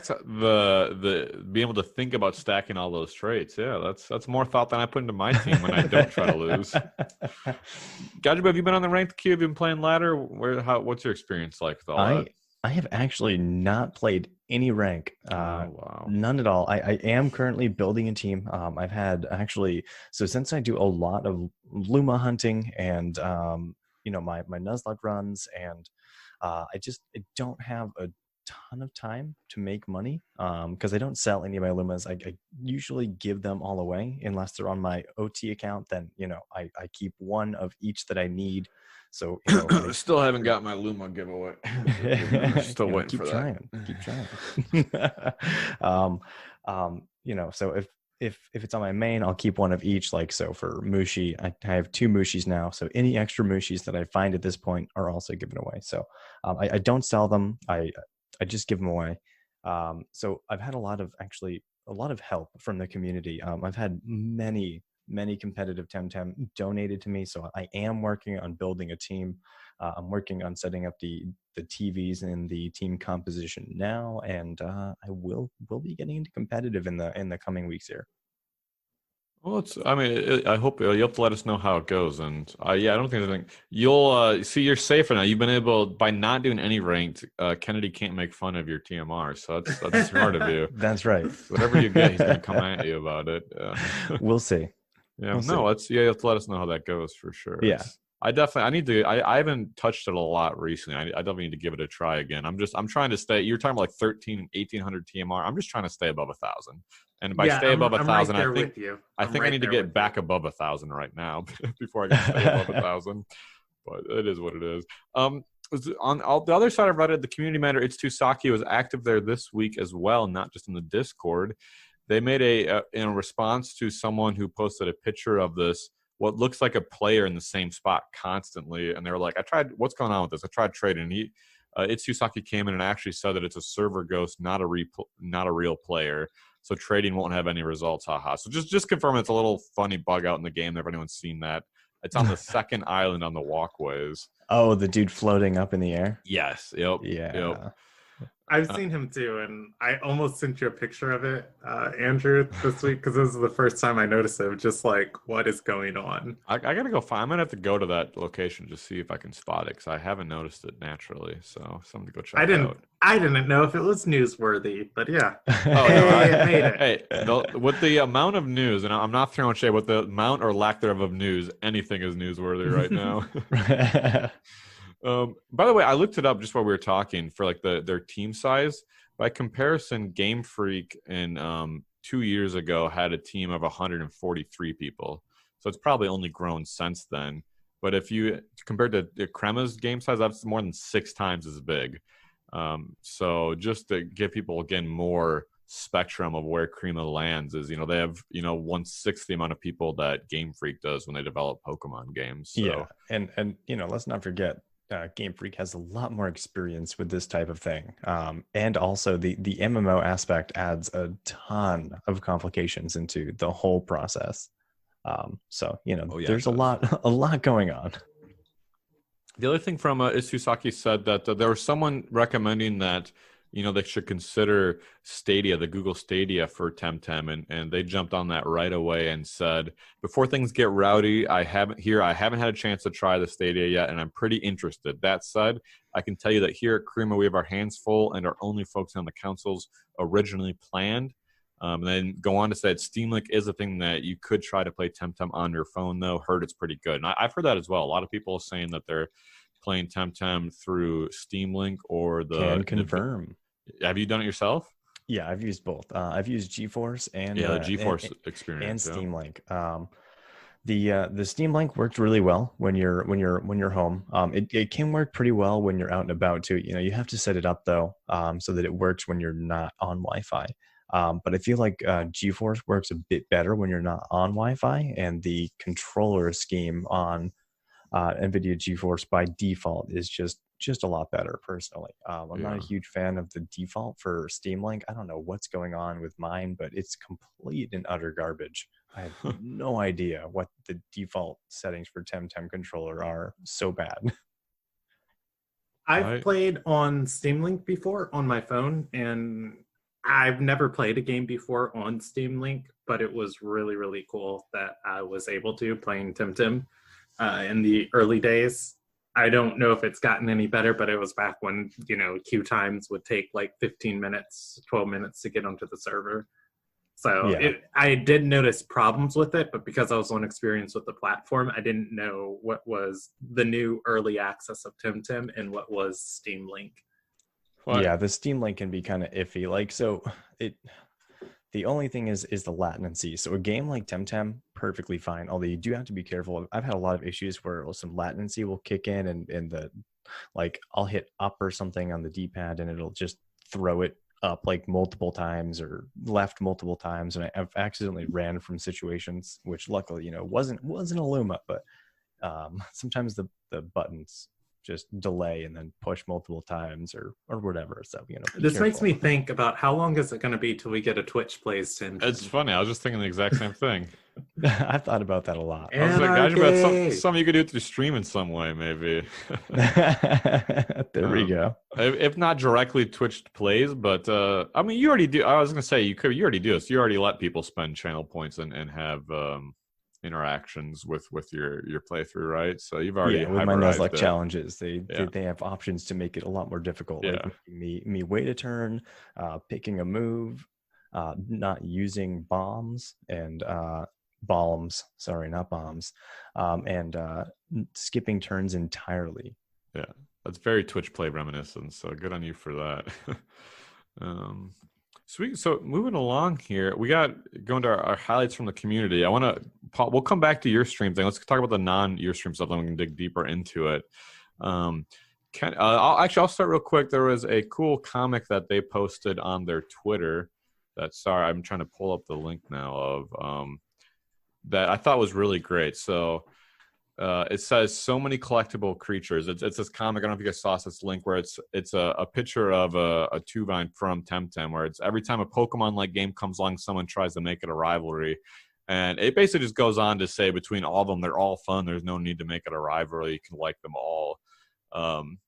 the being able to think about stacking all those traits. Yeah, that's more thought than I put into my team when I don't try to lose. Gaijin Buu, have you been on the ranked queue? Have you been playing ladder? What's your experience like with all that? I have actually not played any rank, wow. none at all. I am currently building a team. I've had actually, so since I do a lot of Luma hunting and my Nuzlocke runs, and I don't have a ton of time to make money because I don't sell any of my Lumas. I usually give them all away unless they're on my OT account. Then I keep one of each that I need. So Still haven't got my Luma giveaway. Still waiting keep for trying. that. Keep trying. So if it's on my main, I'll keep one of each. Like, so for Mushi, I have 2 Mushis now. So any extra Mushis that I find at this point are also given away. So I don't sell them. I just give them away. So I've had a lot of help from the community. I've had many competitive Temtem donated to me. So I am working on building a team. I'm working on setting up the TVs and the team composition now, and I will be getting into competitive in the coming weeks here. Well, I hope you'll have to let us know how it goes. And I don't think there's anything. You'll see you're safer now. You've been able, by not doing any ranked, Kennedy can't make fun of your TMR. So that's smart of you. That's right. Whatever you get, he's going to come at you about it. We'll see. Yeah, you have to let us know how that goes for sure. Yeah. I haven't touched it a lot recently. I definitely need to give it a try again. I'm trying to stay. You're talking about like 1,800 TMR. I'm just trying to stay above 1,000. And by stay above 1,000, I think I need to get back above 1,000 right now before I can stay above 1,000. But it is what it is. On the other side of Reddit, the community manager Itsusaki was active there this week as well, not just in the Discord. They made in response to someone who posted a picture of this, what looks like a player in the same spot constantly, and they were like, what's going on with this? I tried trading. Itsusaki came in and actually said that it's a server ghost, not a real player. So trading won't have any results, haha. So just confirm it's a little funny bug out in the game. If anyone's seen that, it's on the second island on the walkways. Oh, the dude floating up in the air? Yes. Yep. Yeah. Yep. I've seen him too, and I almost sent you a picture of it, Andrew, this week, because this is the first time I noticed it. Just like, what is going on? I gotta go find. I'm gonna have to go to that location to see if I can spot it, because I haven't noticed it naturally. So something to go check out. I didn't know if it was newsworthy, but yeah. It made it. Hey, with the amount of news, and I'm not throwing shade, with the amount or lack thereof of news, anything is newsworthy right now. By the way, I looked it up just while we were talking for like their team size. By comparison, Game Freak in 2 years ago had a team of 143 people. So it's probably only grown since then. But if you compared to Crema's game size, that's more than 6 times as big. So just to give people again more spectrum of where Crema lands is, they have 1/6 the amount of people that Game Freak does when they develop Pokemon games. So. Yeah, and let's not forget. Game Freak has a lot more experience with this type of thing, and also the MMO aspect adds a ton of complications into the whole process. There's a lot going on. The other thing from Itsusaki said that there was someone recommending that they should consider Stadia, the Google Stadia for Temtem, and they jumped on that right away and said, before things get rowdy, I haven't had a chance to try the Stadia yet, and I'm pretty interested. That said, I can tell you that here at Crema, we have our hands full and are only focusing on the consoles originally planned. And then go on to say that Steam Link is a thing that you could try to play Temtem on your phone, though. Heard it's pretty good. And I've heard that as well. A lot of people are saying that they're playing Temtem through Steam Link or the... Can confirm. Have you done it yourself? Yeah, I've used both. I've used GeForce and the GeForce experience and Steam Link. The Steam Link worked really well when you're home. It can work pretty well when you're out and about too. You have to set it up though, so that it works when you're not on Wi-Fi. But I feel like GeForce works a bit better when you're not on Wi-Fi, and the controller scheme on NVIDIA GeForce by default is just a lot better personally. I'm not a huge fan of the default for Steam Link. I don't know what's going on with mine, but it's complete and utter garbage. I have no idea what the default settings for Temtem controller are. So bad. I've played on Steam Link before on my phone, and I've never played a game before on Steam Link, but it was really, really cool that I was able to playing Temtem in the early days. I don't know if it's gotten any better, but it was back when, queue times would take like 15 minutes, 12 minutes to get onto the server. So Yeah. I did notice problems with it, but because I was inexperienced with the platform, I didn't know what was the new early access of Temtem and what was Steam Link. What? Yeah, the Steam Link can be kind of iffy. Like, so the only thing is the latency. So a game like Temtem, perfectly fine. Although you do have to be careful. I've had a lot of issues where some latency will kick in, and the like I'll hit up or something on the D-pad, and it'll just throw it up like multiple times or left multiple times, and I've accidentally ran from situations, which luckily wasn't a Luma, but sometimes the buttons just delay and then push multiple times or whatever. So this makes me think about how long is it going to be till we get a Twitch plays Temtem. It's funny. I was just thinking the exact same thing. I've thought about that a lot. I was like, Gaijin, something you could do through stream in some way, maybe. There we go. If not directly Twitch plays, but I mean, you already do. I was gonna say you already do this. You already let people spend channel points and have interactions with your playthrough, right? So you've already with my Nuzlocke challenges, they have options to make it a lot more difficult. Yeah. Like me wait a turn, picking a move, not using bombs and bombs. Sorry, not bombs. And skipping turns entirely. Yeah, that's very Twitch play reminiscent. So good on you for that. Sweet. So moving along here, we got going to our highlights from the community. We'll come back to your stream thing. Let's talk about the non-your stream stuff, then we can dig deeper into it. I'll start real quick. There was a cool comic that they posted on their Twitter. I'm trying to pull up the link now of that I thought was really great. So it says so many collectible creatures. It's this comic. I don't know if you guys saw this link where it's a picture of a two-vine from Temtem, where it's every time a Pokemon-like game comes along, someone tries to make it a rivalry. And it basically just goes on to say between all of them, they're all fun. There's no need to make it a rivalry. You can like them all. And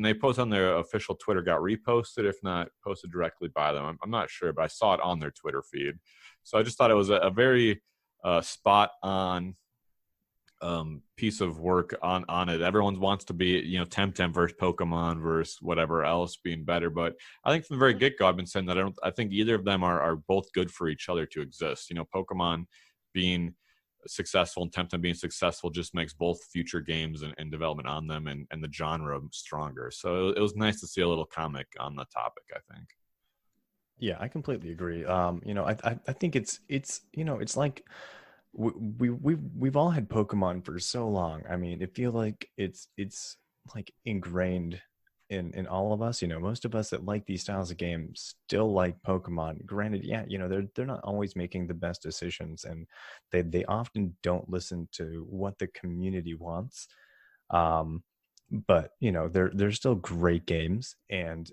they post on their official Twitter, got reposted, if not posted directly by them. I'm not sure, but I saw it on their Twitter feed. So I just thought it was a very spot on piece of work on it. Everyone wants to be, Temtem versus Pokemon versus whatever else being better. But I think from the very get-go, I've been saying that I think either of them are both good for each other to exist. Pokemon being successful and Temtem being successful just makes both future games and development on them and the genre stronger. So it was nice to see a little comic on the topic, I think. Yeah, I completely agree. I think it's like we've all had Pokemon for so long. I mean, it feels like it's like ingrained in all of us. Most of us that like these styles of games still like Pokemon. Granted, they're not always making the best decisions, and they often don't listen to what the community wants. But they're still great games, and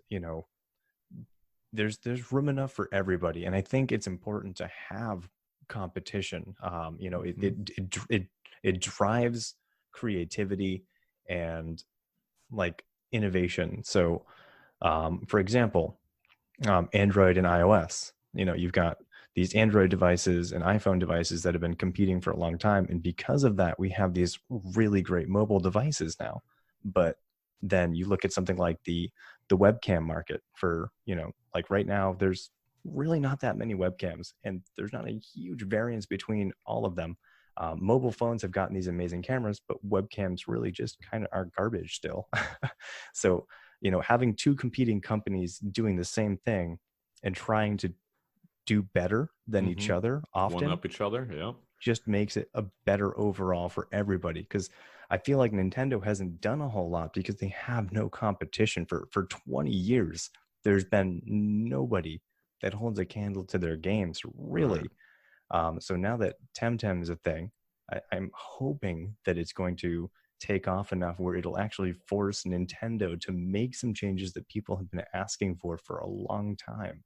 there's room enough for everybody. And I think it's important to have competition. It drives creativity and like innovation. So for example, Android and iOS, you've got these Android devices and iPhone devices that have been competing for a long time, and because of that we have these really great mobile devices now. But then you look at something like the webcam market for like right now, there's really not that many webcams, and there's not a huge variance between all of them. Mobile phones have gotten these amazing cameras, but webcams really just kind of are garbage still. So, having two competing companies doing the same thing and trying to do better than each other often, one up each other, yeah, just makes it a better overall for everybody. Because I feel like Nintendo hasn't done a whole lot because they have no competition. For 20 years, there's been nobody that holds a candle to their games, really. So now that Temtem is a thing, I'm hoping that it's going to take off enough where it'll actually force Nintendo to make some changes that people have been asking for a long time.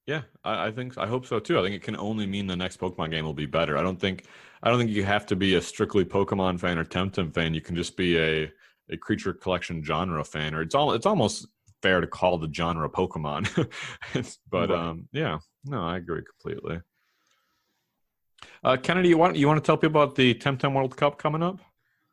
Yeah, I hope so too. I think it can only mean the next Pokemon game will be better. I don't think you have to be a strictly Pokemon fan or Temtem fan. You can just be a creature collection genre fan, or it's almost fair to call the genre Pokemon. But right. I agree completely. Kennedy, you want to tell people about the Temtem World Cup coming up?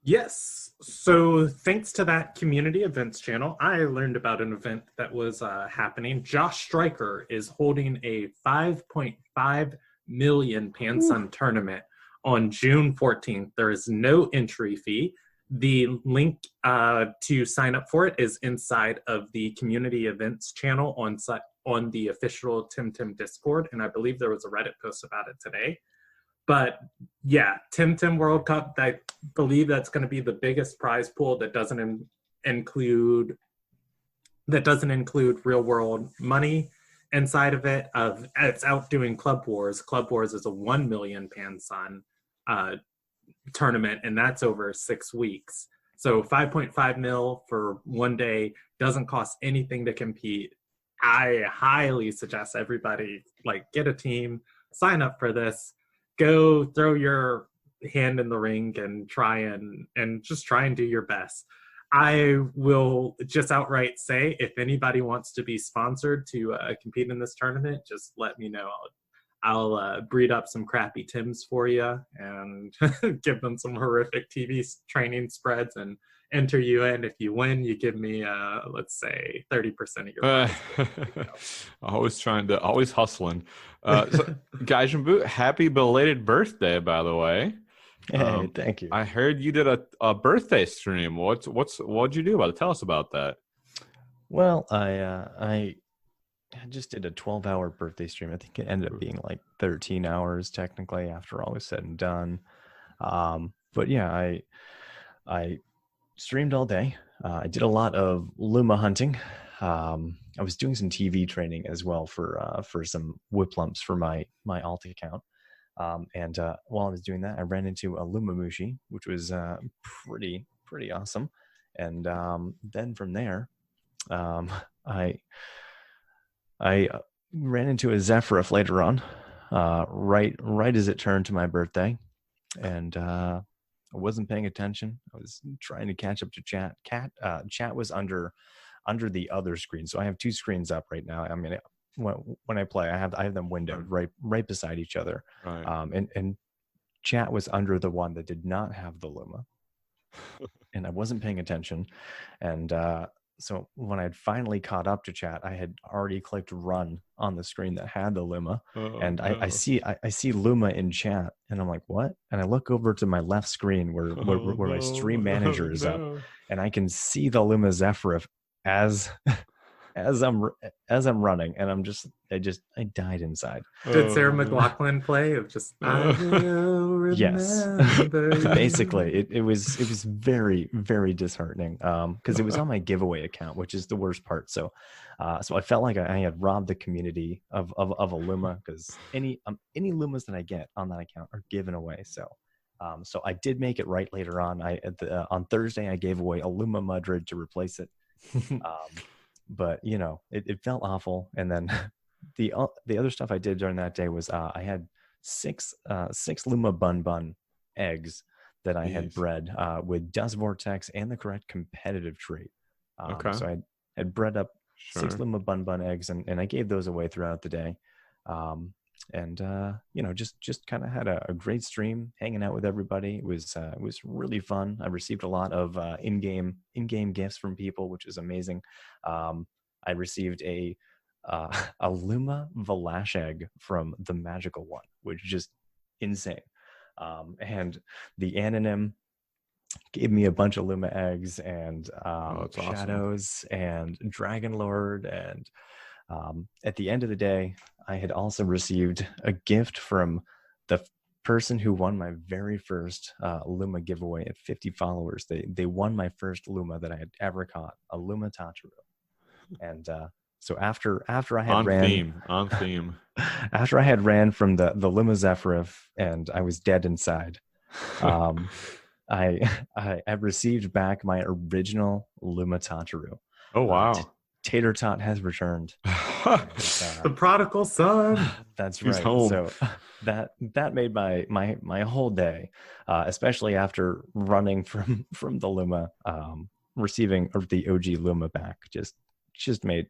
Yes. So thanks to that community events channel, I learned about an event that was happening. Josh Stryker is holding a 5.5 million Pansun tournament on June 14th. There is no entry fee. The link to sign up for it is inside of the community events channel on the official Temtem Discord, and I believe there was a Reddit post about it today. But yeah, Temtem World Cup, I believe that's going to be the biggest prize pool that doesn't include real world money inside of it. It's outdoing Club Wars. Club Wars is a 1 million Pansun tournament, and that's over 6 weeks. So 5.5 mil for one day doesn't cost anything to compete. I highly suggest everybody get a team, sign up for this, go throw your hand in the ring and try and do your best. I will just outright say, if anybody wants to be sponsored to compete in this tournament, just let me know. I'll breed up some crappy Tims for you and give them some horrific TV training spreads and enter you in. If you win, you give me, let's say, 30% of your prize. Always hustling. So, Gaijin Buu, happy belated birthday, by the way. Hey, thank you. I heard you did a birthday stream. What'd you do about it? Tell us about that. Well, I just did a 12-hour birthday stream. I think it ended up being like 13 hours technically after all was said and done. But yeah, I streamed all day. I did a lot of Luma hunting. I was doing some TV training as well for some whiplumps for my alt account. And while I was doing that, I ran into a Luma Mushi, which was pretty awesome. And then from there, I ran into a Zephyr later on, right as it turned to my birthday, and I wasn't paying attention. I was trying to catch up to chat. Chat was under the other screen, so I have two screens up right now. I mean, when I play, I have them windowed right beside each other. Right. And chat was under the one that did not have the Luma, and I wasn't paying attention, and so when I'd finally caught up to chat, I had already clicked run on the screen that had the Luma. And no. I see Luma in chat, and I'm like, what? And I look over to my left screen where my stream manager is up, and I can see the Luma Zephyr as I'm running, and I died inside. Did Sarah McLachlan play of just I will remember? Yes. Basically, it was very, very disheartening because it was on my giveaway account, which is the worst part. So I felt like I had robbed the community of a Luma, because any Lumas that I get on that account are given away. So I did make it right later on. On Thursday I gave away a Luma Mudrid to replace it. But it felt awful. And then the other stuff I did during that day was I had six Luma Bun eggs that I had bred with Dust Vortex and the correct competitive trait. Okay. So I had bred up 6 Luma Bun eggs, and I gave those away throughout the day. Just kind of had a great stream, hanging out with everybody. It was really fun. I received a lot of in-game gifts from people, which is amazing. I received a Luma Valash egg from the Magical One, which is just insane. And the Anonym gave me a bunch of Luma eggs and Shadows and Dragon Lord, and at the end of the day, I had also received a gift from the person who won my very first Luma giveaway at 50 followers. They won my first Luma that I had ever caught, a Luma Tataru. And so after I had on theme, after I had ran from the Luma Zephyr and I was dead inside, I received back my original Luma Tataru. Oh wow. Tater Tot has returned. The prodigal son. That's right. Home. So that made my whole day, especially after running from the Luma, receiving the OG Luma back, just made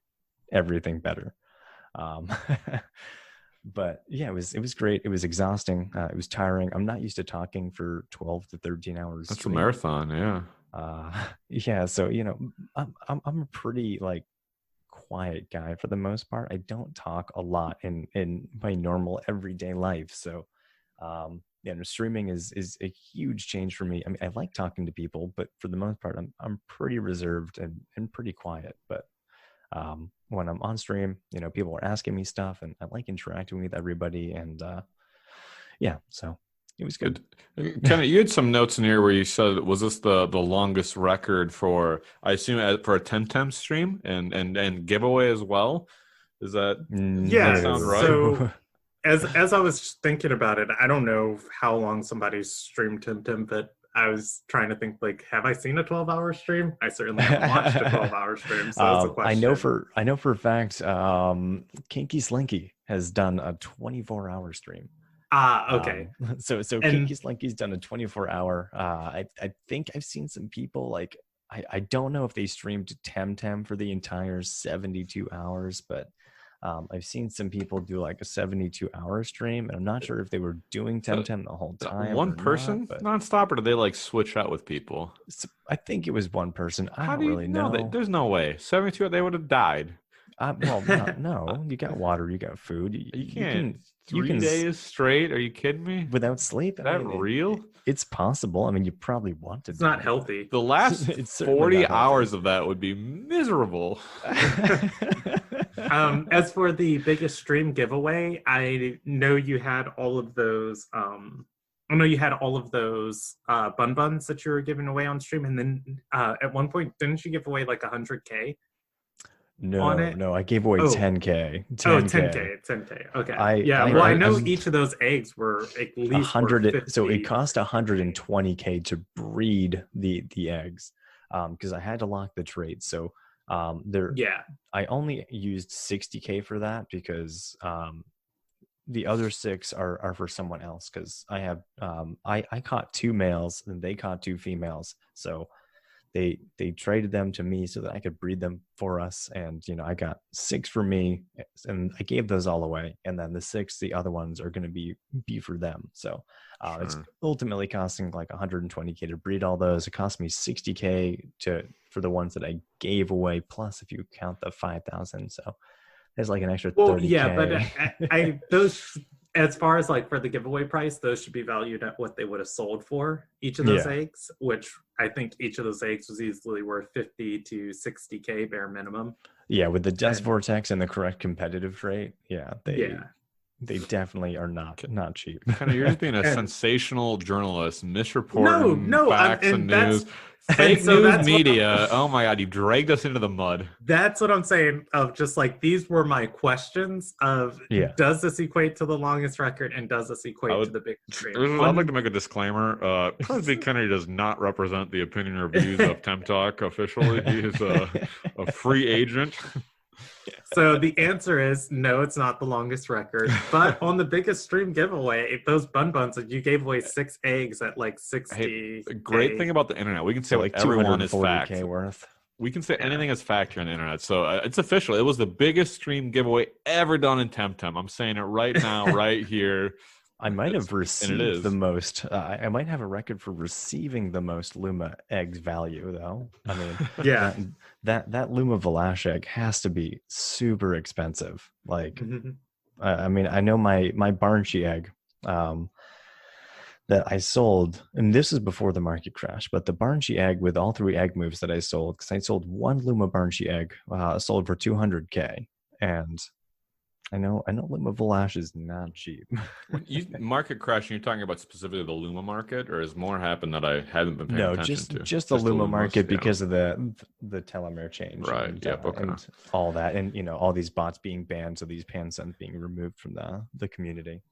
everything better. But yeah, it was great. It was exhausting. It was tiring. I'm not used to talking for 12 to 13 hours That's a straight. marathon, yeah. Yeah, so I'm a pretty like quiet guy for the most part. I don't talk a lot in my normal everyday life. So streaming is a huge change for me. I mean, I like talking to people, but for the most part, I'm pretty reserved and pretty quiet. But when I'm on stream, people are asking me stuff, and I like interacting with everybody. And yeah, so it was good. Kind of, you had some notes in here where you said, was this the longest record for, I assume, for a Temtem stream and giveaway as well? Is that sound right? So as I was thinking about it, I don't know how long somebody streamed Temtem, but I was trying to think, like, have I seen a 12-hour stream? I certainly haven't watched a 12-hour stream, so that's a question. I know for a fact, Kinky Slinky has done a 24-hour stream. Okay. So Kinky Slinky's done a 24-hour. I think I've seen some people like, I don't know if they streamed Temtem for the entire 72 hours, but I've seen some people do like a 72-hour stream, and I'm not sure if they were doing Temtem the whole time. One person nonstop, or do they like switch out with people? I think it was one person. I How don't do you really know. There's no way. 72, they would have died. Well, no, you got water, you got food. You can't. 3 days straight? Are you kidding me? Without sleep? Is that real? It's possible. I mean, you probably want to. It's not healthy. The last 40 hours of that would be miserable. As for the biggest stream giveaway, I know you had all of those. I know you had all of those bun buns that you were giving away on stream, and then at one point, didn't you give away like 100K? No, I gave away 10K. 10K. Okay. I know each of those eggs were at least 100. So it cost 120K to breed the eggs, because I had to lock the trade. So I only used 60K for that because the other 6 are for someone else, because I have I caught 2 males and they caught 2 females. So they traded them to me so that I could breed them for us. And, I got 6 for me, and I gave those all away. And then the other ones are going to be for them. So it's ultimately costing like 120K to breed all those. It cost me 60K for the ones that I gave away. Plus, if you count the 5,000, so there's like an extra 30K. Yeah, but those, as far as like for the giveaway price, those should be valued at what they would have sold for each of those eggs, which I think each of those eggs was easily worth 50 to 60K bare minimum. Yeah, with the Death Vortex and the correct competitive rate, they definitely are not cheap. Kind of, you're just being a sensational journalist, misreporting facts and news. Fake news media. Oh my God, you dragged us into the mud. That's what I'm saying. Of just like, these were my questions of, does this equate to the longest record, and does this equate to the biggest stream? I'd like to make a disclaimer. President Kennedy does not represent the opinion or views of TemTalk officially. He is a free agent. So the answer is no, it's not the longest record. But on the biggest stream giveaway, if those bun buns, you gave away 6 eggs at like 60. Hey, the great thing about the internet, we can say like everyone is fact. Worth. We can say anything is fact here on the internet. So it's official. It was the biggest stream giveaway ever done in Temtem. I'm saying it right now, right here. I might have received the most. I might have a record for receiving the most Luma eggs value, though. I mean, that Luma Valash egg has to be super expensive. Like, I mean, I know my Barnshee egg that I sold, and this is before the market crash, but the Barnshee egg with all 3 egg moves that I sold, because I sold 1 Luma Barnshee egg, sold for 200K, and I know Luma Valash is not cheap. When you market crashing, you're talking about specifically the Luma market, or has more happened that I haven't been paying attention to? Just the Luma market, because of the telomere change, right? And all that, and all these bots being banned, so these pansends being removed from the community.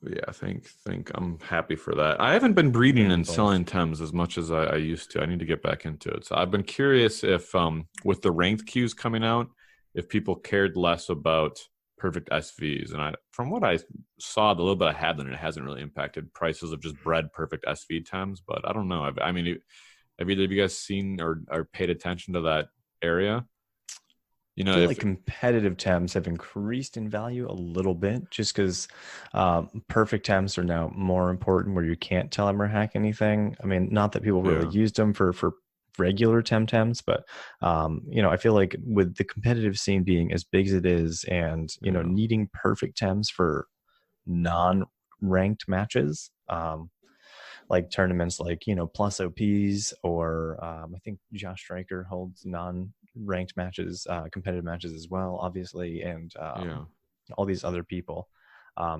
Yeah, I think I'm happy for that. I haven't been breeding and selling Tems as much as I used to. I need to get back into it. So I've been curious if with the ranked queues coming out, if people cared less about perfect SVs, and from what I saw, the little bit I had, then it hasn't really impacted prices of just bred perfect SV Tems. But I don't know. I mean, have either of you guys seen or paid attention to that area? You I know, feel if like competitive Tems have increased in value a little bit just because perfect Tems are now more important where you can't telemer hack anything. I mean, not that people really yeah, used them for regular Temtems, but I feel like with the competitive scene being as big as it is and, yeah, needing perfect Tems for non-ranked matches, like tournaments like plus OPs or I think Josh Stryker holds non-ranked matches, competitive matches as well, obviously, and yeah. all these other people.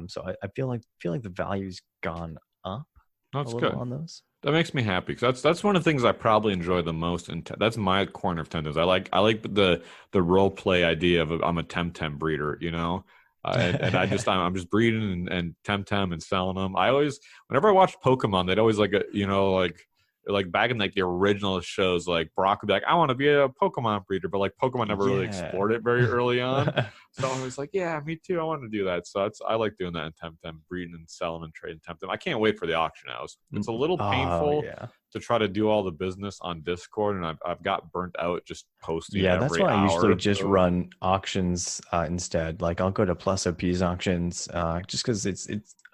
So I feel like the value's gone up a That's little good. on those. That makes me happy because that's one of the things I probably enjoy the most, and that's my corner of Temtems. I like the role play idea of I'm a Temtem breeder, you know, and I'm just breeding and Temtem and selling them. I always whenever I watched Pokemon, they'd always like back in like the original shows, like Brock would be like, I want to be a Pokemon breeder, but like Pokemon never really Yeah. explored it very early on. So I was like, yeah, me too. I want to do that. So I like doing that in Temtem, breeding and selling and trading Temtem. I can't wait for the auction house. It's a little Oh painful yeah. to try to do all the business on Discord, and I've got burnt out just posting Yeah, that's every why I usually hour. just So, run auctions instead. Like I'll go to Plus OP's auctions just because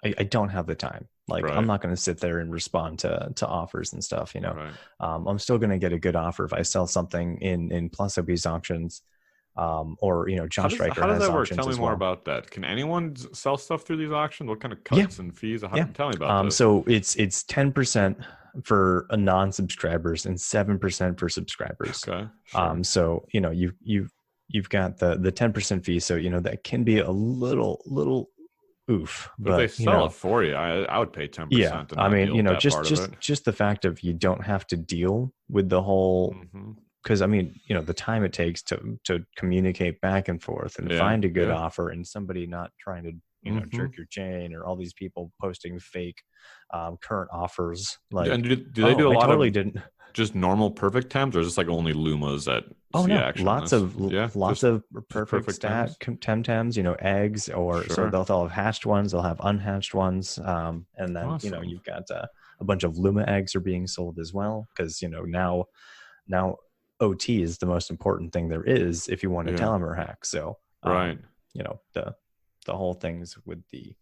I don't have the time. Like I'm right, not going to sit there and respond to offers and stuff. right. I'm still going to get a good offer if I sell something in Plus OP's auctions, or Josh Stryker How does has that work? Tell auctions me as more well. about that. Can anyone sell stuff through these auctions? What kind of Yeah, cuts and fees? yeah. Tell me about this. So it's 10% for non-subscribers and 7% for subscribers. Okay, sure. So you've got the 10% fee, so that can be a little oof, But if they but sell it for you, I would pay yeah, 10% and I not mean, deal with that part of it. just the fact of you don't have to deal with the whole, Hmm. because I mean, the time it takes to communicate back and forth and Yeah, find a good yeah. offer and somebody not trying to Hmm. jerk your chain, or all these people posting fake current offers. Like, And do they oh, do a I lot of totally didn't. just normal perfect temps, or is this like only Lumas that Oh see no, action on this? Yeah, lots of just perfect perfect temps. Temtems, eggs, or so Sure. they'll have hatched ones, they'll have unhatched ones, and then Awesome. you've got a bunch of Luma eggs are being sold as well, because now OT is the most important thing there is if you want to Yeah. telemer hack. So Right. the whole things with the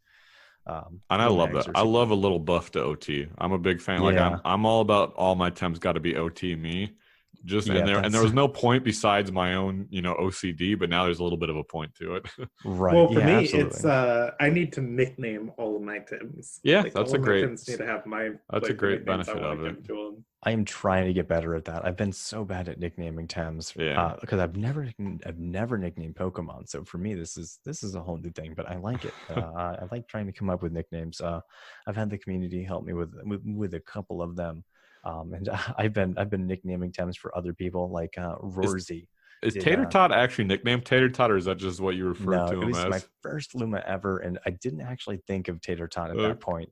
And I Luma love eggs that. are I super love a cool. little buff to OT. I'm a big fan. Like Yeah, I'm all about all my temps got to be OT me. Just yeah, and there that's was no point besides my own, OCD, but now there's a little bit of a point to it. right. Well, for Yeah, me, it's absolutely. I need to nickname all of my Tims. Yeah, Like all of my Tims need to have that's a the great nicknames I benefit want of to it. give to them. I am trying to get better at that. I've been so bad at nicknaming Tems Yeah. because I've never nicknamed Pokemon. So for me, this is a whole new thing. But I like it. I like trying to come up with nicknames. I've had the community help me with a couple of them, and I've been nicknaming Tems for other people, like Is Rorzy. is Did Tater Tot actually nicknamed Tater Tot, or is that just what you referred No, to it him was my as? first Luma ever, and I didn't actually think of Tater Tot at Uh, that point.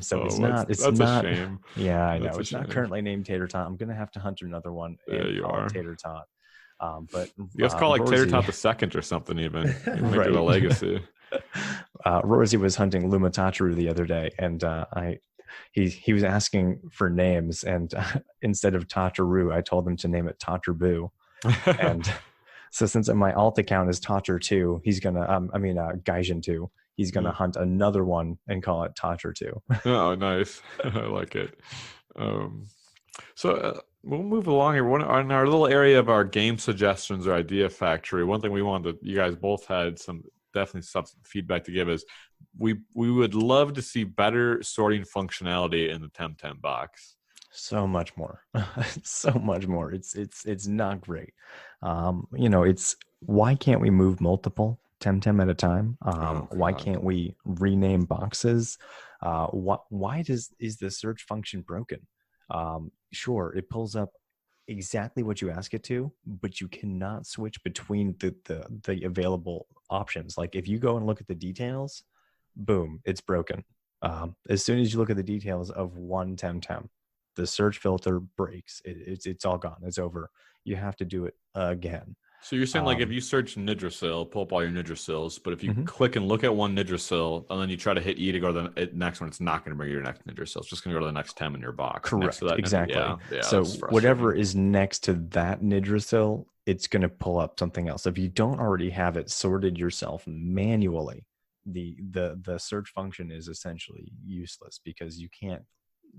So it's oh, not. It's that's a not. shame. Yeah, I know. That's a It's not shame. currently named Tater Tot. I'm gonna have to hunt another one Yeah, and you call it are. Tater Tot. But You guys call it like Tater Rorzy, Tot the second or something even. You make it a right? legacy. Rorzy was hunting Luma Tataru the other day, and he was asking for names, and instead of Tataru, I told him to name it Buu. And so since my alt account is Tacher 2, he's gonna Gaijin 2, he's gonna Yeah. hunt another one and call it Tacher 2. Oh, nice. I like it. Um, so we'll move along here. In our little area of our game suggestions or idea factory, one thing we wanted you guys both had definitely some feedback to give is we would love to see better sorting functionality in the Temtem box. So much more. So much more. It's not great. It's why can't we move multiple Temtem at a time? Oh Why God. can't we rename boxes? Why is the search function broken? Sure, it pulls up exactly what you ask it to, but you cannot switch between the available options. Like if you go and look at the details, boom, it's broken. As soon as you look at the details of one Temtem, the search filter breaks. It's all gone. It's over. You have to do it again. So you're saying like if Um, you search Nidrasil, pull up all your Nidrasils, but if you mhm. click and look at one Nidrasil and then you try to hit E to go to the next one, it's not going to bring you your next Nidrasil. It's just going to go to the next 10 in your box next to Correct. that. Exactly. Yeah, So that's frustrating. whatever is next to that Nidrasil it's going to pull up something else. If you don't already have it sorted yourself manually, the search function is essentially useless because you can't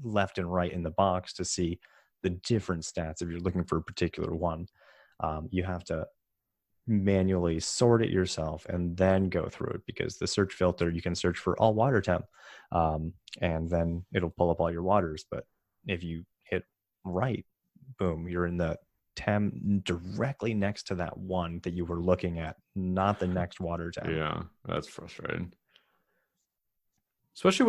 left and right in the box to see the different stats if you're looking for a particular one. You have to manually sort it yourself and then go through it, because the search filter, you can search for all water temp, and then it'll pull up all your waters. But if you hit right, boom, you're in the tem directly next to that one that you were looking at, not the next water temp. Yeah, that's frustrating, especially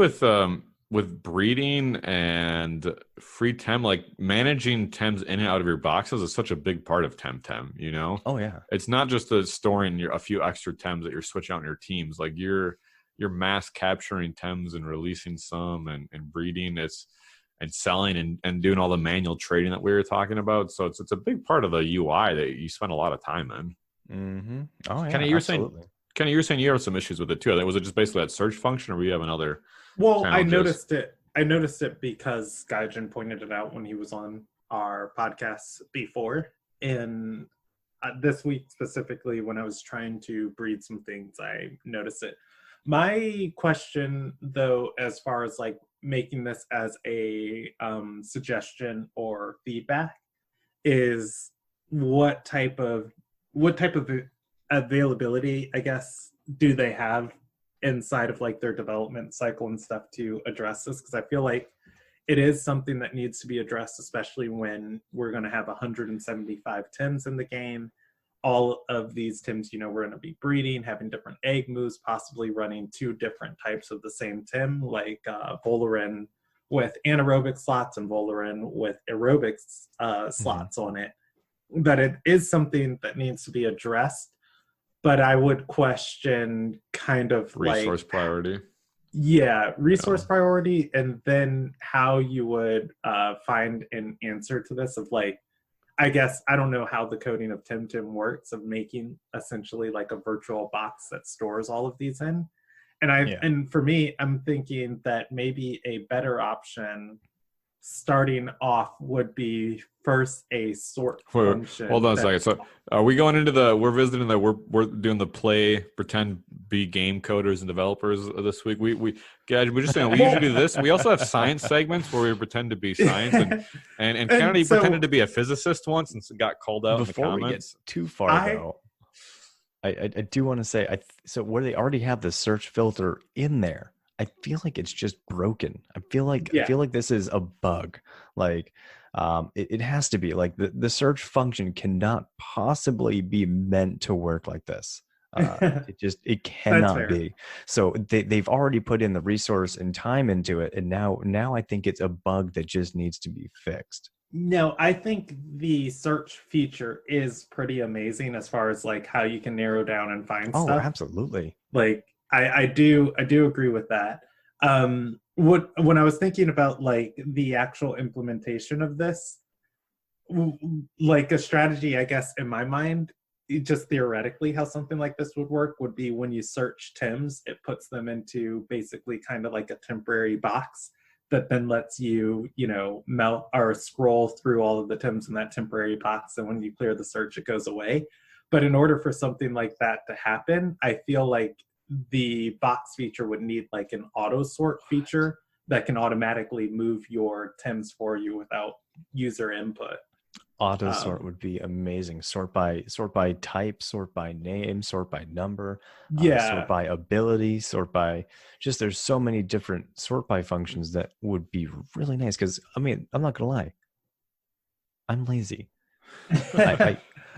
with breeding and free tem. Like managing tems in and out of your boxes is such a big part of Temtem, you know? Oh yeah. It's not just storing a few extra tems that you're switching out in your teams. Like you're mass capturing tems and releasing some and breeding and selling and doing all the manual trading that we were talking about. So it's a big part of the UI that you spend a lot of time in. Mm-hmm. Oh yeah, Kenny, you're saying you have some issues with it too. Was it just basically that search function, or we have another? Well, challenges? I noticed it because Gaijin pointed it out when he was on our podcast before. And this week specifically, when I was trying to breed some things, I noticed it. My question, though, as far as like making this as a suggestion or feedback, is what type of availability, I guess, do they have inside of like their development cycle and stuff to address this? Because I feel like it is something that needs to be addressed, especially when we're going to have 175 Tims in the game. All of these Tims, you know, we're going to be breeding, having different egg moves, possibly running 2 different types of the same Tim, like Volarin with anaerobic slots and Volarin with aerobic slots on it. But it is something that needs to be addressed. But I would question kind of resource priority. Yeah, resource priority, and then how you would find an answer to this of like, I guess, I don't know how the coding of Temtem works of making essentially like a virtual box that stores all of these in. And and for me, I'm thinking that maybe a better option starting off would be first a sort function. Hold on a second. So are we going into we're visiting we're doing the pretend be game coders and developers this week. Guys, we're just saying we usually do this. We also have science segments where we pretend to be science and Kennedy pretended to be a physicist once and got called out in the comments. Before we get too far though, I do want to say so where they already have the search filter in there, I feel like it's just broken. I feel like this is a bug. Like it has to be like the search function cannot possibly be meant to work like this. It cannot be. So they've already put in the resource and time into it, and now I think it's a bug that just needs to be fixed. No, I think the search feature is pretty amazing as far as like how you can narrow down and find stuff. Oh, absolutely. Like I do agree with that. When I was thinking about like the actual implementation of this, like a strategy, I guess, in my mind, just theoretically how something like this would work would be when you search Tims, it puts them into basically kind of like a temporary box that then lets you, you know, melt or scroll through all of the Tims in that temporary box. And when you clear the search, it goes away. But in order for something like that to happen, I feel like the box feature would need like an auto sort feature that can automatically move your Tims for you without user input. Auto sort would be amazing. Sort by type, sort by name, sort by number, sort by ability, sort by just, there's so many different sort by functions that would be really nice. Because I mean, I'm not gonna lie, I'm lazy.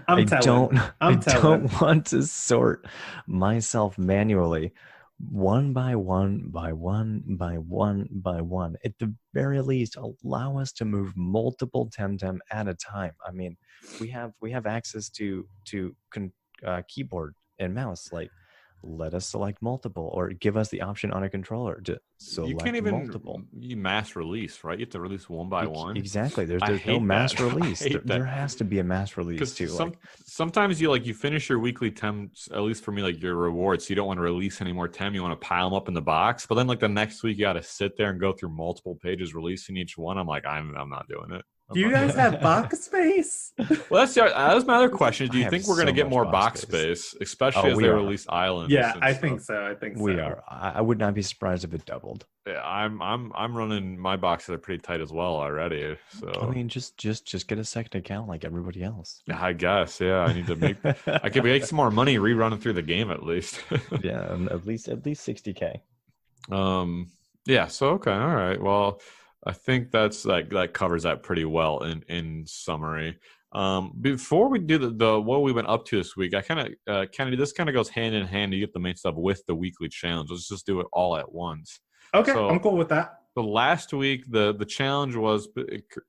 I don't want to sort myself manually, one by one by one by one by one. At the very least, allow us to move multiple Temtem at a time. I mean, we have access to keyboard and mouse. Like, let us select multiple, or give us the option on a controller to select multiple. You can't even you mass release, right? You have to release one by one. Exactly. There's no mass release. There has to be a mass release too. Sometimes you finish your weekly Tem, at least for me, like your rewards. So you don't want to release any more Tem. You want to pile them up in the box. But then like the next week, you got to sit there and go through multiple pages releasing each one. I'm like, I'm not doing it. Do you guys have box space? Well, that was my other question. Do I you have think we're going to so get much more box box space, especially as we they are. release islands? Yeah, and I stuff? think so. I think We so. are. I would not be surprised if it doubled. Yeah, I'm running my boxes are pretty tight as well already. So I mean, just get a second account like everybody else. yeah, I guess. Yeah, I need to make. I could make some more money rerunning through the game at least. Yeah, and at least 60K. Yeah. So okay. All right. Well, I think that covers that pretty well in summary. Before we do the what we've been up to this week, I kind of Kennedy, this kind of goes hand in hand. You get the main stuff with the weekly challenge. Let's just do it all at once. Okay, So, I'm cool with that. the last week, the challenge was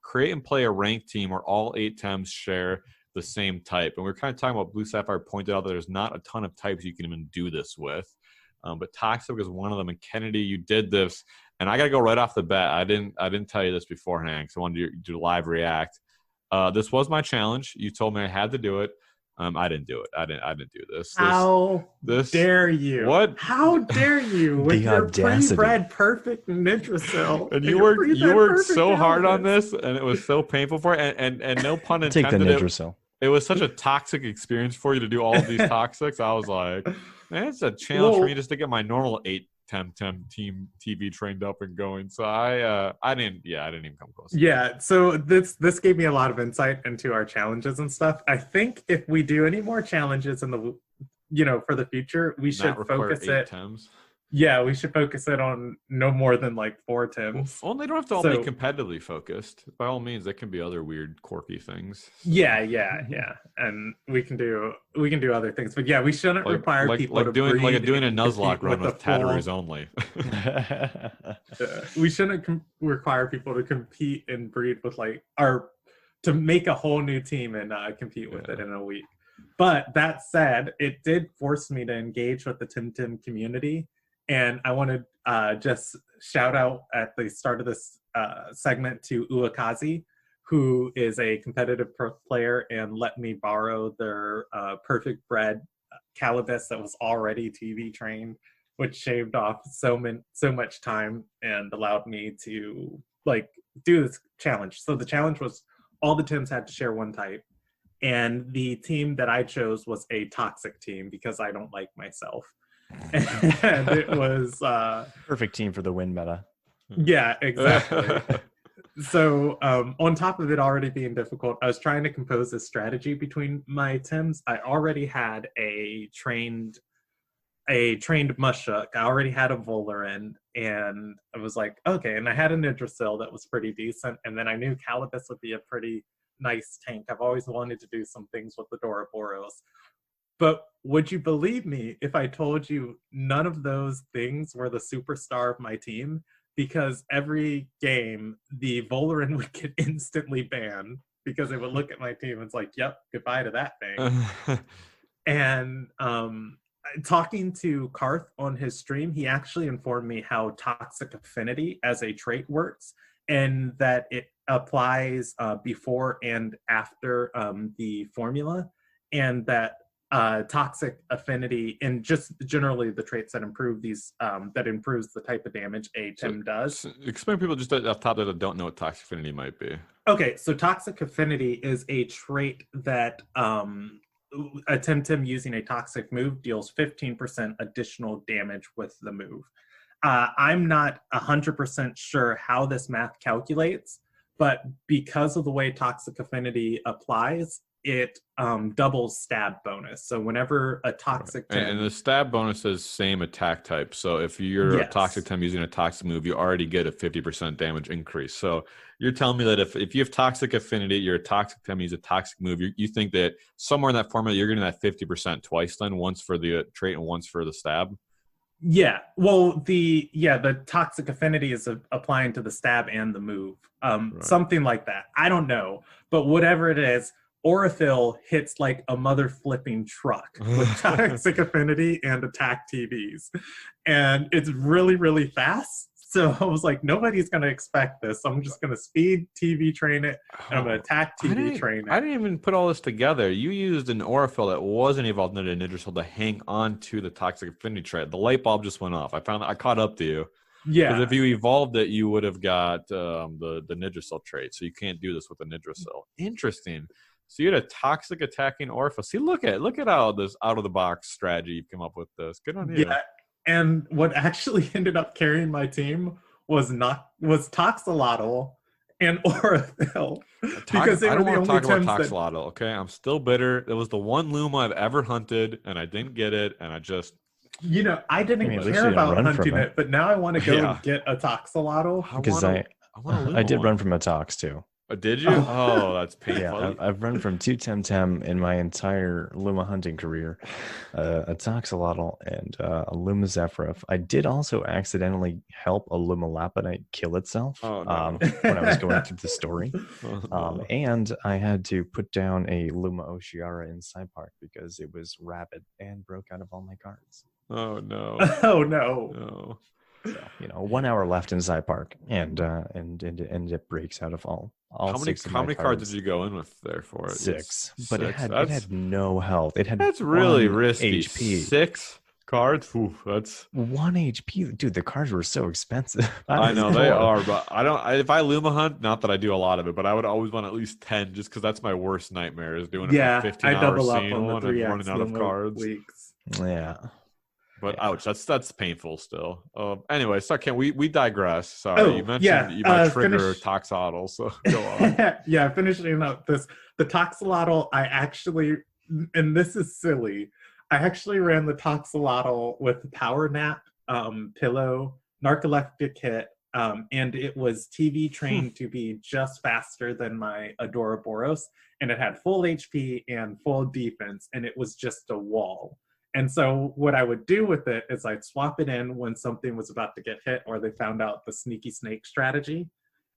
create and play a ranked team where all 8 Tems share the same type. And we are kind of talking about Blue Sapphire pointed out that there's not a ton of types you can even do this with. But Toxic is one of them. And Kennedy, you did this. And I got to go right off the bat. I didn't tell you this beforehand because I wanted to do live react. This was my challenge. You told me I had to do it. I didn't do it. I didn't do this. How dare you? What? How dare you with The your audacity. pre-bred perfect Nitrocell? And you worked so hard on this, and it was so painful for it. And no pun Take the intended. Nitrocell. It was such a toxic experience for you to do all of these toxics. I was like, man, it's a challenge for me just to get my normal 8 Temtem team TV trained up and going. So I didn't even come close. Yeah, so this gave me a lot of insight into our challenges and stuff. I think if we do any more challenges in the for the future, we should focus it. Tems. Yeah, we should focus it on no more than like 4 Tems. Well, they don't have to all be competitively focused. By all means, there can be other weird, quirky things. Yeah, and we can do other things, but yeah, we shouldn't require people to doing breed doing a Nuzlocke run with full- Tatterers only. We shouldn't require people to compete and breed with to make a whole new team and compete with it in a week. But that said, it did force me to engage with the Temtem community. And I want to just shout out at the start of this segment to Uakazi, who is a competitive pro player and let me borrow their perfect bred Calibus that was already TV trained, which shaved off so much time and allowed me to do this challenge. So the challenge was all the Tims had to share one type. And the team that I chose was a toxic team because I don't like myself. And it was Perfect team for the win meta. Yeah, exactly. So on top of it already being difficult, I was trying to compose a strategy between my Tims. I already had a trained Mushuk. I already had a Volerin, and I was like, okay, and I had a Nidrasil that was pretty decent, and then I knew Calibus would be a pretty nice tank. I've always wanted to do some things with the Doroboros. But would you believe me if I told you none of those things were the superstar of my team? Because every game, the Volerin would get instantly banned because it would look at my team and it's like, yep, goodbye to that thing. And talking to Karth on his stream, he actually informed me how Toxic Affinity as a trait works and that it applies before and after the formula, and that Toxic Affinity and just generally the traits that improve these that improves the type of damage a Tem does. Explain to people just off top that don't know what Toxic Affinity might be. Okay, so Toxic Affinity is a trait that a Temtem using a toxic move deals 15% additional damage with the move. I'm not 100% sure how this math calculates, but because of the way Toxic Affinity applies, it doubles stab bonus. So whenever a toxic and the stab bonus is same attack type. So if you're a toxic Tem using a toxic move, you already get a 50% damage increase. So you're telling me that if you have Toxic Affinity, you're a toxic Tem, use a toxic move, you think that somewhere in that formula you're getting that 50% twice then, once for the trait and once for the stab? Yeah, well, the Toxic Affinity is applying to the stab and the move. Something like that. I don't know. But whatever it is, Orifil hits like a mother flipping truck with Toxic Affinity and attack TVs. And it's really, really fast. So I was like, nobody's going to expect this. So I'm just going to speed TV train it, and I'm going to attack TV train it. I didn't even put all this together. You used an Orifil that wasn't evolved into a Nidrasil to hang on to the Toxic Affinity trait. The light bulb just went off. I caught up to you. Yeah. Because if you evolved it, you would have got the Nidra trait. So you can't do this with a Nidra. Interesting. So you had a toxic attacking Orpha. See, look at how this out of the box strategy you've come up with. This good on you. Yeah, and what actually ended up carrying my team was Toxalotl and Oraphil. Because they I were don't the want to only talk about Tems that Toxalotl, okay? I'm still bitter. It was the one Luma I've ever hunted, and I didn't get it, and I just... I didn't at least care you didn't about run hunting from it, but now I want to go Yeah. and get a Toxalotl. Because I want a Luma I did one. run from a Tox too. Did you? Oh, that's painful. Yeah, I've run from 2 Temtem in my entire Luma hunting career, a Toxalotl and a Luma Zephyroth. I did also accidentally help a Luma Lapidite kill itself Oh, no. when I was going through the story. Oh, no. And I had to put down a Luma Oshiara in Side Park because it was rabid and broke out of all my cards. Oh, no. Oh no. No. So, 1 hour left in Side Park, and it breaks out of all How many cards did you go in with there for it? 6, but Six. it had no health. It had That's really 1 risky. HP. 6 cards? Ooh, that's... 1 HP, dude. The cards were so expensive. I know they are, but if I Luma hunt, not that I do a lot of it, but I would always want at least 10 just because that's my worst nightmare is doing it for 15 I hours double up seeing on the one and 3x running out of Luma cards. weeks. Yeah. But Yeah. ouch, that's painful still. Anyway, so we digress. Sorry, Oh, you mentioned yeah, you might trigger finish- Toxalotl, so go on. Yeah, finishing up the Toxalotl, I actually, and this is silly, I actually ran the Toxalotl with Power Nap, Pillow, Narcoleptic Hit, and it was TV trained to be just faster than my Adoraboros, and it had full HP and full defense, and it was just a wall. And so what I would do with it is I'd swap it in when something was about to get hit or they found out the sneaky snake strategy.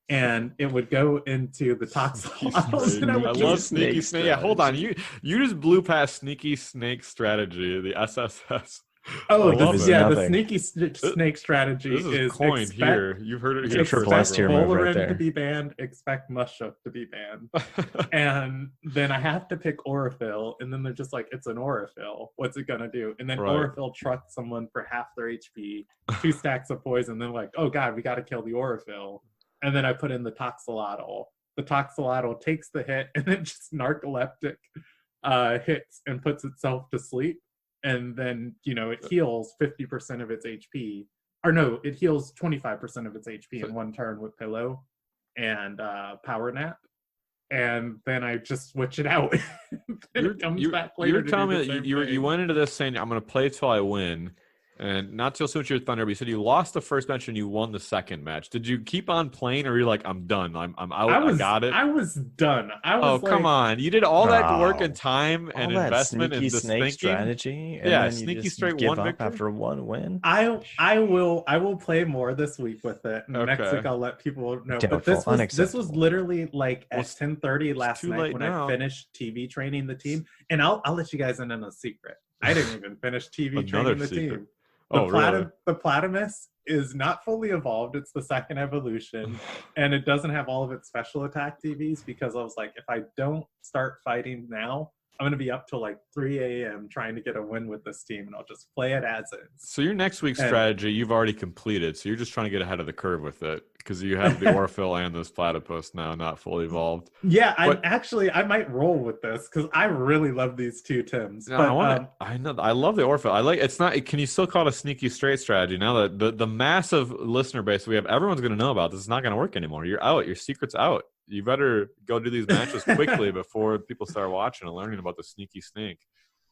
And it would go into the Toxalotl. I love sneaky snake. Yeah, hold on. You just blew past sneaky snake strategy, the SSS. Oh, the nothing. sneaky snake strategy This is coined here. You've heard it here. It's a triple S tier move right Bowlerin there. to be banned, expect Mushuk to be banned. And then I have to pick Oraphil, and then they're just like, it's an Oraphil. What's it gonna do? And then Right. Oraphil trucks someone for half their HP, 2 stacks of poison, then like, oh god, we gotta kill the Oraphil. And then I put in the Toxalotl. The Toxalotl takes the hit and then just narcoleptic hits and puts itself to sleep. And then, it heals 50% of its HP. Or no, it heals 25% of its HP in 1 turn with Pillow and Power Nap. And then I just switch it out. It comes back later. You're to telling do me the that same you thing. went into this saying, I'm going to play till I win. And not to assume it's your thunder, but you said you lost the first match and you won the second match. Did you keep on playing, or you're like, I'm done, I'm out, I got it? I was done. Come on! You did all that work and No. time and All that investment sneaky into snake thinking. strategy, and Yeah, then sneaky you just straight give one up victory? after 1 win. I will play more this week with it. And Next Okay. week I'll let people know. Doubtful, But this was unacceptable. literally like at it's 10:30 last too night late when now. I finished TV training the team. And I'll let you guys in on a secret. I didn't even finish TV Another training the secret. team. Really? The Platimus is not fully evolved. It's the second evolution, and it doesn't have all of its special attack TVs because I was like, if I don't start fighting now, I'm going to be up till like 3 a.m. trying to get a win with this team, and I'll just play it as is. So your next week's And- strategy you've already completed. So you're just trying to get ahead of the curve with it because you have the Orphil and this platypus now not fully evolved. Yeah, But- I might roll with this because I really love these 2 Tims. No, But I know. I love the Orphil. I like. It's not. Can you still call it a sneaky straight strategy now that the massive listener base we have? Everyone's going to know about this. It's not going to work anymore. You're out. Your secret's out. You better go do these matches quickly before people start watching and learning about the sneaky snake.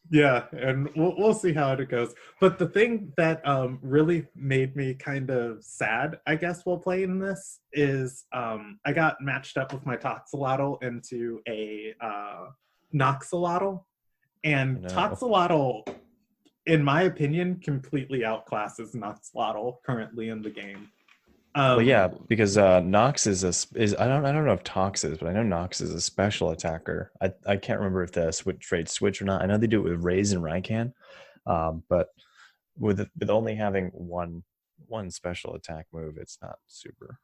yeah, and we'll see how it goes. But the thing that really made me kind of sad, I guess, while playing this is I got matched up with my Toxalotl into a Noxalotl, and No. Toxalotl, in my opinion, completely outclasses Noxalotl currently in the game. Well, yeah, because Nox is I don't know if Tox is, but I know Nox is a special attacker. I can't remember if the trade switch or not. I know they do it with Raze and Raikan, but with only having one special attack move, it's not super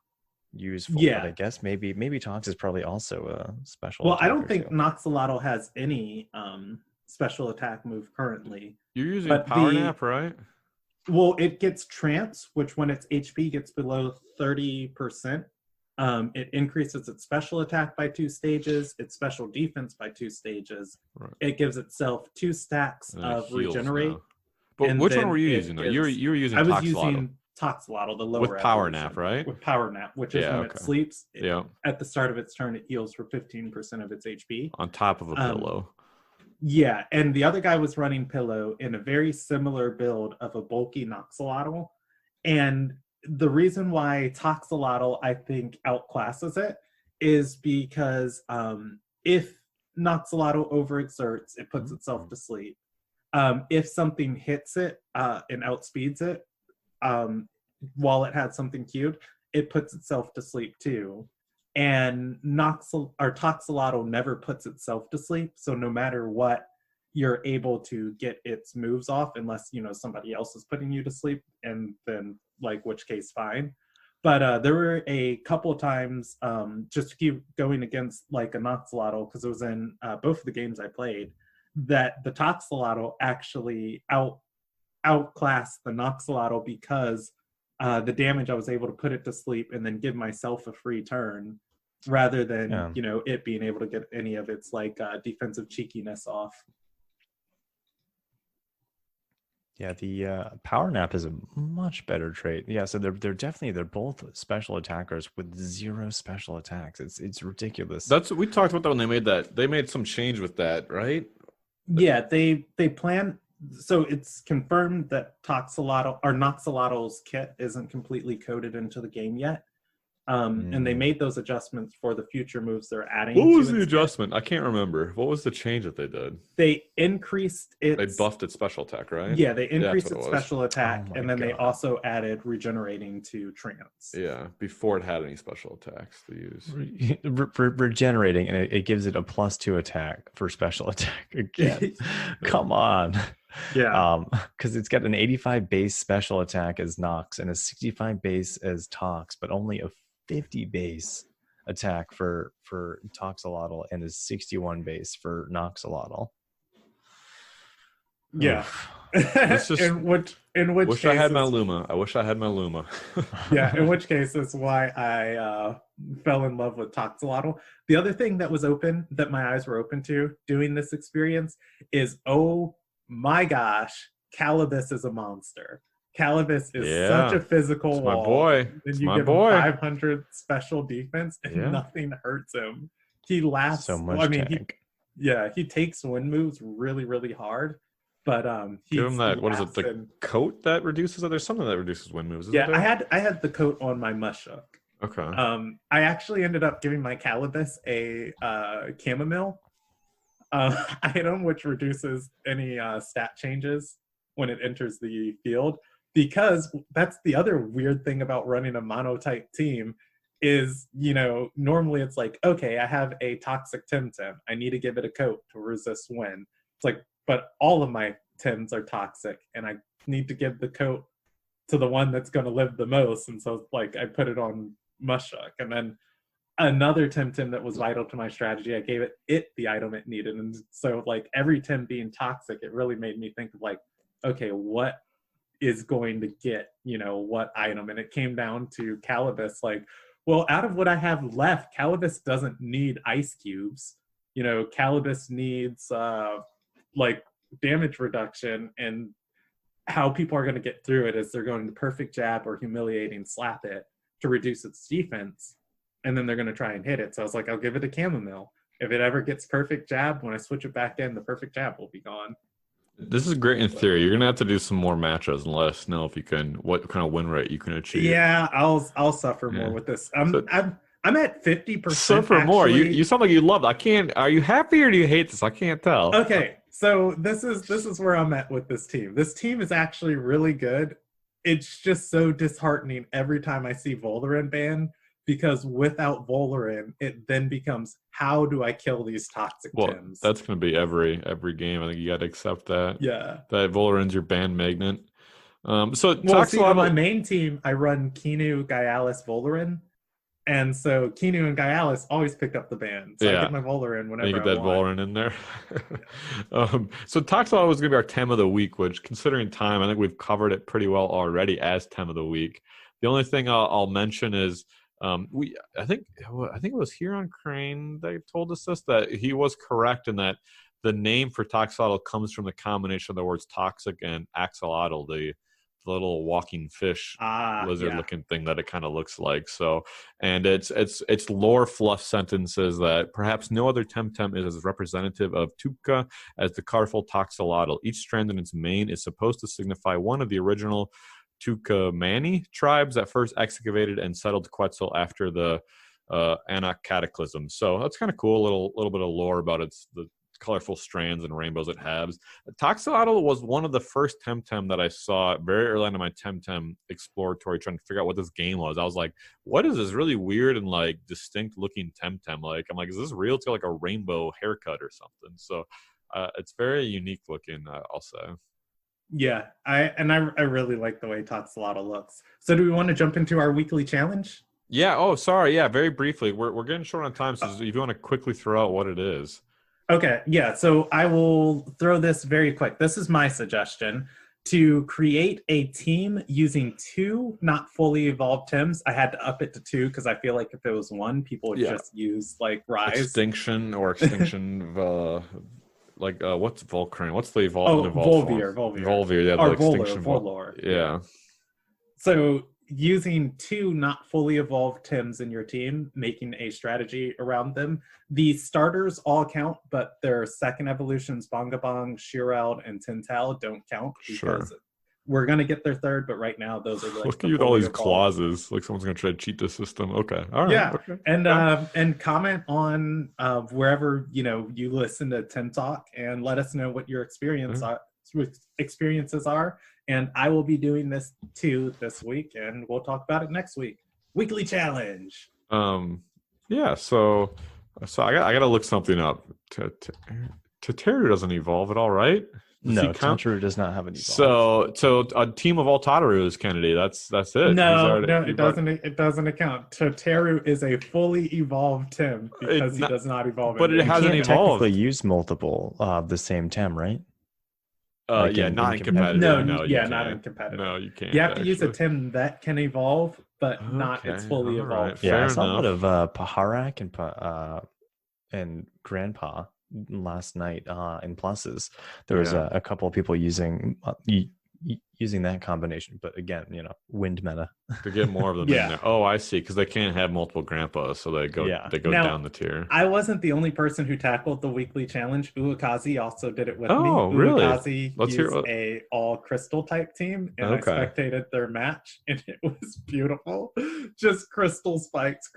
useful. Yeah. But I guess maybe Tox is probably also a special. Well, I don't attacker, think too. Noxalotl has any special attack move currently. You're using But Power the- Nap, right? Well, it gets trance, which when its HP gets below 30%, it increases its special attack by 2 stages, its special defense by 2 stages. Right. It gives itself 2 stacks And it of heals regenerate. now. But And which one then were you it using though? gives, You were using I was Toxalotl using Toxalotl, the lower with Power evolution, Nap, right? with Power Nap, which is Yeah, when okay. it sleeps. Yeah. At the start of its turn, it heals for 15% of its HP. On top of a pillow. Yeah, and the other guy was running Pillow in a very similar build of a bulky Noxalotl. And the reason why Toxalotl, I think, outclasses it is because if Noxalotl overexerts, it puts itself to sleep. If something hits it and outspeeds it, while it had something queued, it puts itself to sleep too. And Toxalotl never puts itself to sleep, so no matter what, you're able to get its moves off unless somebody else is putting you to sleep, and then which case fine. But there were a couple of times, just to keep going against a Noxalotl, because it was in both of the games I played, that the Toxalotl actually outclassed the Noxalotl because the damage, I was able to put it to sleep and then give myself a free turn rather than it being able to get any of its defensive cheekiness off. Yeah, the Power Nap is a much better trait. Yeah, so they're both special attackers with 0 special attacks. It's ridiculous. We talked about that when they made that. They made some change with that, right? Yeah, they plan. So it's confirmed that Noxalotl's kit isn't completely coded into the game yet. And they made those adjustments for the future moves they're adding. What was the adjustment? I can't remember. What was the change that they did? They increased its... They buffed its special attack, right? Yeah, they increased its special attack, and then God. they also added regenerating to trance. Yeah, before it had any special attacks to use. Regenerating, and it gives it a +2 attack for special attack again. Come on. Yeah. Because it's got an 85 base special attack as Nox and a 65 base as Tox, but only a 50 base attack for Toxalotl and a 61 base for Noxalotl. Yeah. In which I had my Luma. I wish I had my Luma. Yeah, in which case is why I fell in love with Toxalotl. The other thing that was open, that my eyes were open to doing this experience is, oh my gosh, Calibus is a monster. Calibus is such a physical wall. My boy. Then you give him 500 special defense and nothing hurts him. He lasts so much. He takes wind moves really, really hard. But give him that. What is it? The coat that reduces it? There's something that reduces wind moves. Yeah, I had the coat on my Mushuk. Okay. I actually ended up giving my Calibus a chamomile item, which reduces any stat changes when it enters the field. Because that's the other weird thing about running a monotype team is, normally it's like, okay, I have a toxic Temtem. I need to give it a coat to resist wind. It's like, but all of my Tims are toxic, and I need to give the coat to the one that's going to live the most. And so, I put it on Mushuk. And then another Temtem that was vital to my strategy, I gave it the item it needed. And so, every Tim being toxic, it really made me think of, okay, what is going to get what item? And it came down to Calibus. Well, out of what I have left, Calibus doesn't need ice cubes. Calibus needs damage reduction, and how people are going to get through it is they're going to perfect jab or humiliating slap it to reduce its defense, and then they're going to try and hit it. So I was like, I'll give it a chamomile. If it ever gets perfect jab, when I switch it back in, the perfect jab will be gone. This is great in theory. You're gonna have to do some more matches and let us know if you can, what kind of win rate you can achieve. Yeah, I'll suffer more with this. I'm at 50%. Suffer more. You sound like you love it. I can't. Are you happy or do you hate this? I can't tell. Okay, so this is where I'm at with this team. This team is actually really good. It's just so disheartening every time I see Volarin banned, because without Volarin, it then becomes, how do I kill these toxic Tims? That's going to be every game. I think you got to accept that. Yeah. That Volarin's your banned magnet. On my main team, I run Kinu, Gaialis, Volarin. And so Kinu and Gaialis always picked up the ban. So I Yeah. get my Volar in You whenever get I that want. Valorant in there. So Toxel was going to be our Tem of the Week, which, considering time, I think we've covered it pretty well already as Tem of the Week. The only thing I'll mention is I think it was here on Crane that told us this, that he was correct in that the name for Toxel comes from the combination of the words toxic and axolotl, the little walking fish lizard-looking thing that it kind of looks like. So, and it's lore fluff sentences that perhaps no other Temtem is as representative of Tupka as the colorful Toxolotl. Each strand in its mane is supposed to signify one of the original Tucumani tribes that first excavated and settled Quetzal after the Anak Cataclysm. So that's kind of cool. A little bit of lore about the colorful strands and rainbows it has. Toxolotl was one of the first Temtem that I saw very early on in my Temtem exploratory, trying to figure out what this game was. I was like, what is this really weird and like distinct looking Temtem? Like, I'm like, is this real? It's got like a rainbow haircut or something. So it's very unique looking, I'll say. Yeah, I really like the way Toxolotl looks. So do we want to jump into our weekly challenge? Yeah. Oh, sorry. Yeah, very briefly. We're getting short on time, so if you want to quickly throw out what it is. Okay, yeah, so I will throw this very quick. This is my suggestion. To create a team using 2 not fully evolved Tems. I had to up it to 2 because I feel like if it was 1, people would just use like Rise. Extinction. Like what's Volcran? What's the Volvier. Volvier, yeah, or the extinction Volor. Yeah. So using 2 not fully evolved Tems in your team, making a strategy around them. The starters all count, but their second evolutions, Bongabong, Shireld, and Tintal, don't count because we're going to get their third, but right now those are like look at you with all these clauses, like someone's going to try to cheat the system. Okay. All right. Yeah. Okay. And comment on wherever you listen to TemTalk and let us know what your experiences are. And I will be doing this too this week, and we'll talk about it next week. Weekly challenge. Yeah. So I got to look something up. Tataru doesn't evolve at all, right? No, Tataru does not have an evolve. So a team of all Tatarus, Kennedy. That's it. No, it doesn't. It doesn't account. Tataru is a fully evolved Tem because he does not evolve. But it hasn't evolved. Technically, use multiple of the same Tem, right? Not in competitive. Not in competitive. No, you can't. You have to use a Tem that can evolve, but not it's fully evolved. Yeah, I saw a lot of Paharak and Grandpa last night in pluses. There was a couple of people using that combination, but again, wind meta to get more of them in there. Oh, I see, because they can't have multiple grandpas, so they go down the tier. I wasn't the only person who tackled the weekly challenge. Uakazi also did it with me. Oh, really? Uakazi used a all crystal type team, and I spectated their match, and it was beautiful. Just crystal spikes.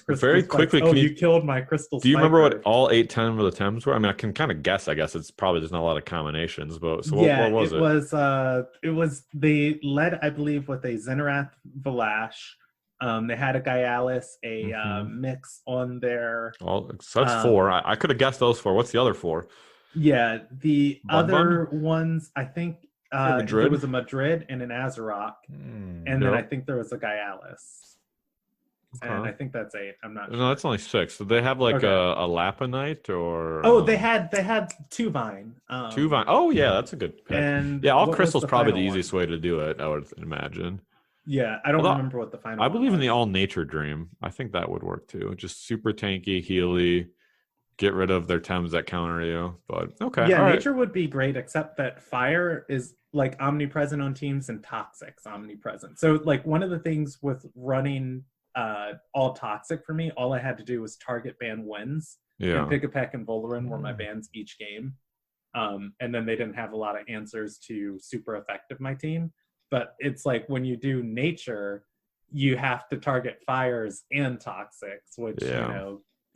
Very quickly, you killed my crystal. Do you remember what all 8-10 of the Tems were? I mean, I can kind of guess. I guess it's probably there's not a lot of combinations, but so what was it? It was they led, I believe, with a Zenerath Valash. They had a Gaialis, a mix on their. Well, so that's 4. I could have guessed those 4. What's the other 4? Yeah, the other ones, I think there was a Madrid and an Azarok, and then I think there was a Gaialis. And I think that's 8. I'm not sure. No, that's only 6. Did they have like a Lapanite or? Oh, they had 2 Vine. 2 Vine. Oh yeah, that's a good pick. And all crystal's probably the easiest way to do it, I would imagine. Yeah, I don't remember what the final. I believe in the all nature dream. I think that would work too. Just super tanky, healy. Get rid of their Tems that counter you. But okay. Yeah, nature would be great, except that fire is like omnipresent on teams and toxic's omnipresent. So like one of the things with running all toxic for me, all I had to do was target ban wins. And Pikapeck and Volarin were my bans each game. And then they didn't have a lot of answers to super effective my team. But it's like when you do nature, you have to target fires and toxics, which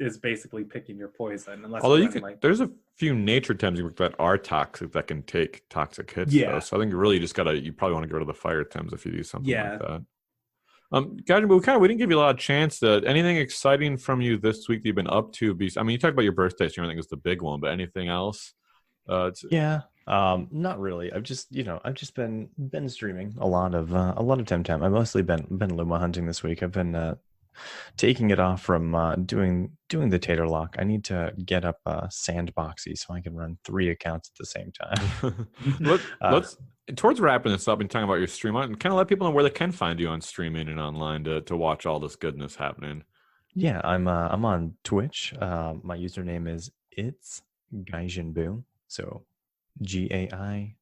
is basically picking your poison. Although there's a few nature Tems that are toxic that can take toxic hits. Though. So I think you probably want to go to the fire Tems if you do something like that. Gaijin Buu, we didn't give you a lot of chance. Anything exciting from you this week that you've been up to? I mean, you talked about your birthday, so I think it's the big one, but anything else? Not really. I've just been streaming a lot of Temtem. I've mostly been Luma hunting this week. I've been taking it off from doing the tater lock. I need to get up Sandboxy so I can run 3 accounts at the same time. Let's towards wrapping this up and talking about your stream, and kind of let people know where they can find you on streaming and online to watch all this goodness happening. Yeah, I'm on Twitch. My username is it's Gaijin Buu. So GAIJINBUU.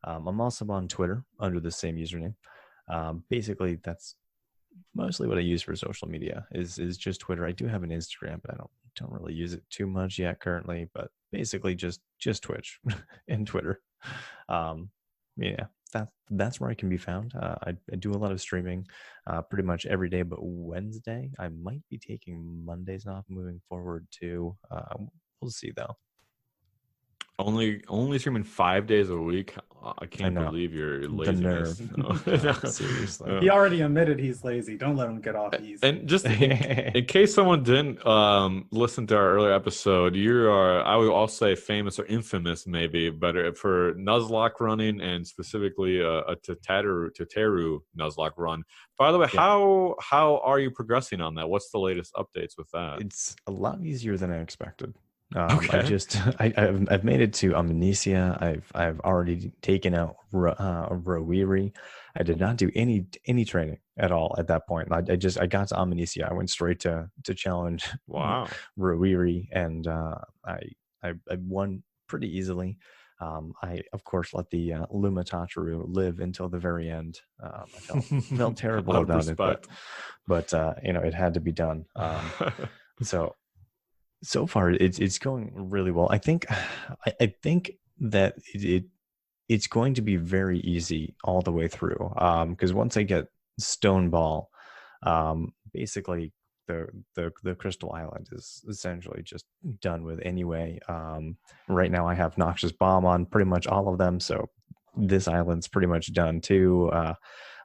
I'm also on Twitter under the same username. Basically, that's mostly what I use for social media is just Twitter. I do have an Instagram, but I don't really use it too much yet currently. But basically, just Twitch and Twitter. Yeah, that's where I can be found. I do a lot of streaming, pretty much every day, but Wednesday I might be taking Mondays off moving forward too. We'll see though. Only streaming 5 days a week. I can't believe your laziness. No. Seriously. He already admitted he's lazy. Don't let him get off easy. And just in case someone didn't listen to our earlier episode, you are, I would also say famous or infamous maybe, but for Nuzlocke running and specifically a Teteru Nuzlocke run. By the way, how are you progressing on that? What's the latest updates with that? It's a lot easier than I expected. Okay. I've made it to Amnesia. I've already taken out Rowiri. I did not do any training at all at that point. I got to Amnesia. I went straight to challenge. Wow. Rowiri, and I won pretty easily. I of course let the Luma Tataru live until the very end. I felt terrible about it, but it had to be done. So far, it's going really well. I think that it's going to be very easy all the way through. Because once I get Stone Ball, basically the Crystal Island is essentially just done with anyway. Right now, I have Noxious Bomb on pretty much all of them, so this island's pretty much done too.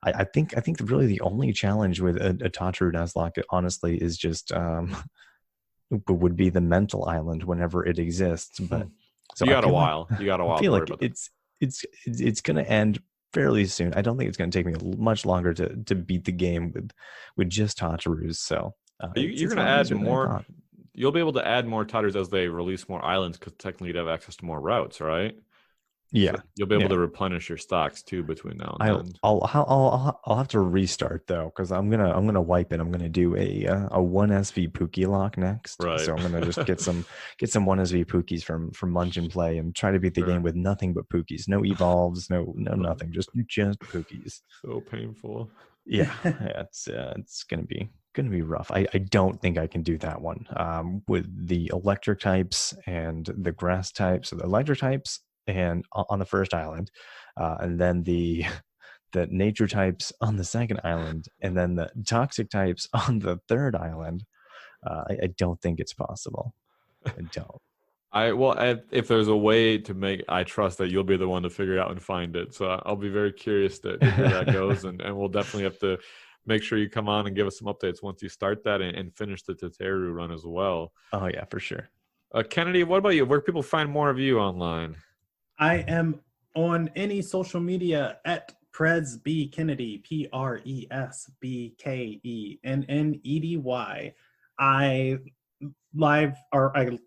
I think really the only challenge with a Tataru Nuzlocke, honestly, is just would be the mental island whenever it exists. But so you got a while. I feel like it's going to end fairly soon. I don't think it's going to take me much longer to beat the game with just Tatarus. So you're going to add more. You'll be able to add more Tatarus as they release more islands, because technically you'd have access to more routes, right? Yeah, so you'll be able to replenish your stocks too between now and then. I'll have to restart though, because I'm gonna wipe it. I'm gonna do a 1SV Pookie lock next. Right. So I'm gonna just get some 1SV Pookies from Munch and Play and try to beat the game with nothing but Pookies. No evolves, no nothing, just Pookies. So painful. Yeah, it's gonna be rough. I don't think I can do that one with the electric types and the grass types. So the electric types and on the first island, and then the nature types on the second island, and then the toxic types on the third island. I don't think it's possible. I don't. If there's a way to make, I trust that you'll be the one to figure it out and find it. So I'll be very curious to hear how that goes, and we'll definitely have to make sure you come on and give us some updates once you start that and finish the Teteru run as well. Oh yeah, for sure. Kennedy, what about you? Where can people find more of you online? I am on any social media at Presby Kennedy, PRESBKENNEDY. I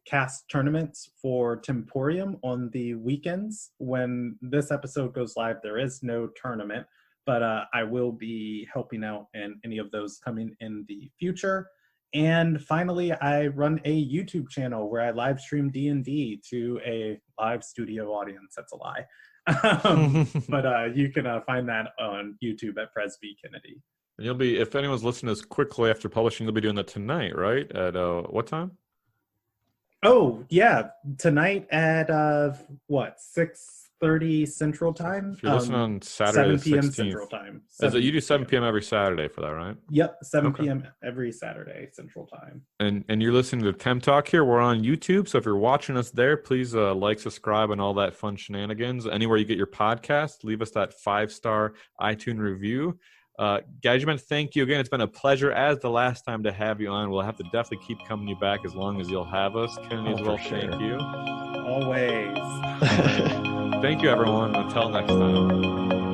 cast tournaments for Temporium on the weekends. When this episode goes live, there is no tournament, but I will be helping out in any of those coming in the future. And finally, I run a YouTube channel where I live stream D&D to a live studio audience. That's a lie. But you can find that on YouTube at Presby Kennedy. And you'll be, if anyone's listening to this quickly after publishing, you'll be doing that tonight, right? At what time? Oh, yeah. Tonight at 6:30 Central Time? If you're listening on Saturday, 7 p.m. 16th. Central Time. You do 7 p.m. every Saturday for that, right? Yep, 7 p.m. every Saturday Central Time. And you're listening to TemTalk here. We're on YouTube, so if you're watching us there, please like, subscribe, and all that fun shenanigans. Anywhere you get your podcast, leave us that 5-star iTunes review. Gaijin, thank you again. It's been a pleasure as the last time to have you on. We'll have to definitely keep coming you back as long as you'll have us. Kennedy as well, thank you. Always. Thank you, everyone. Until next time.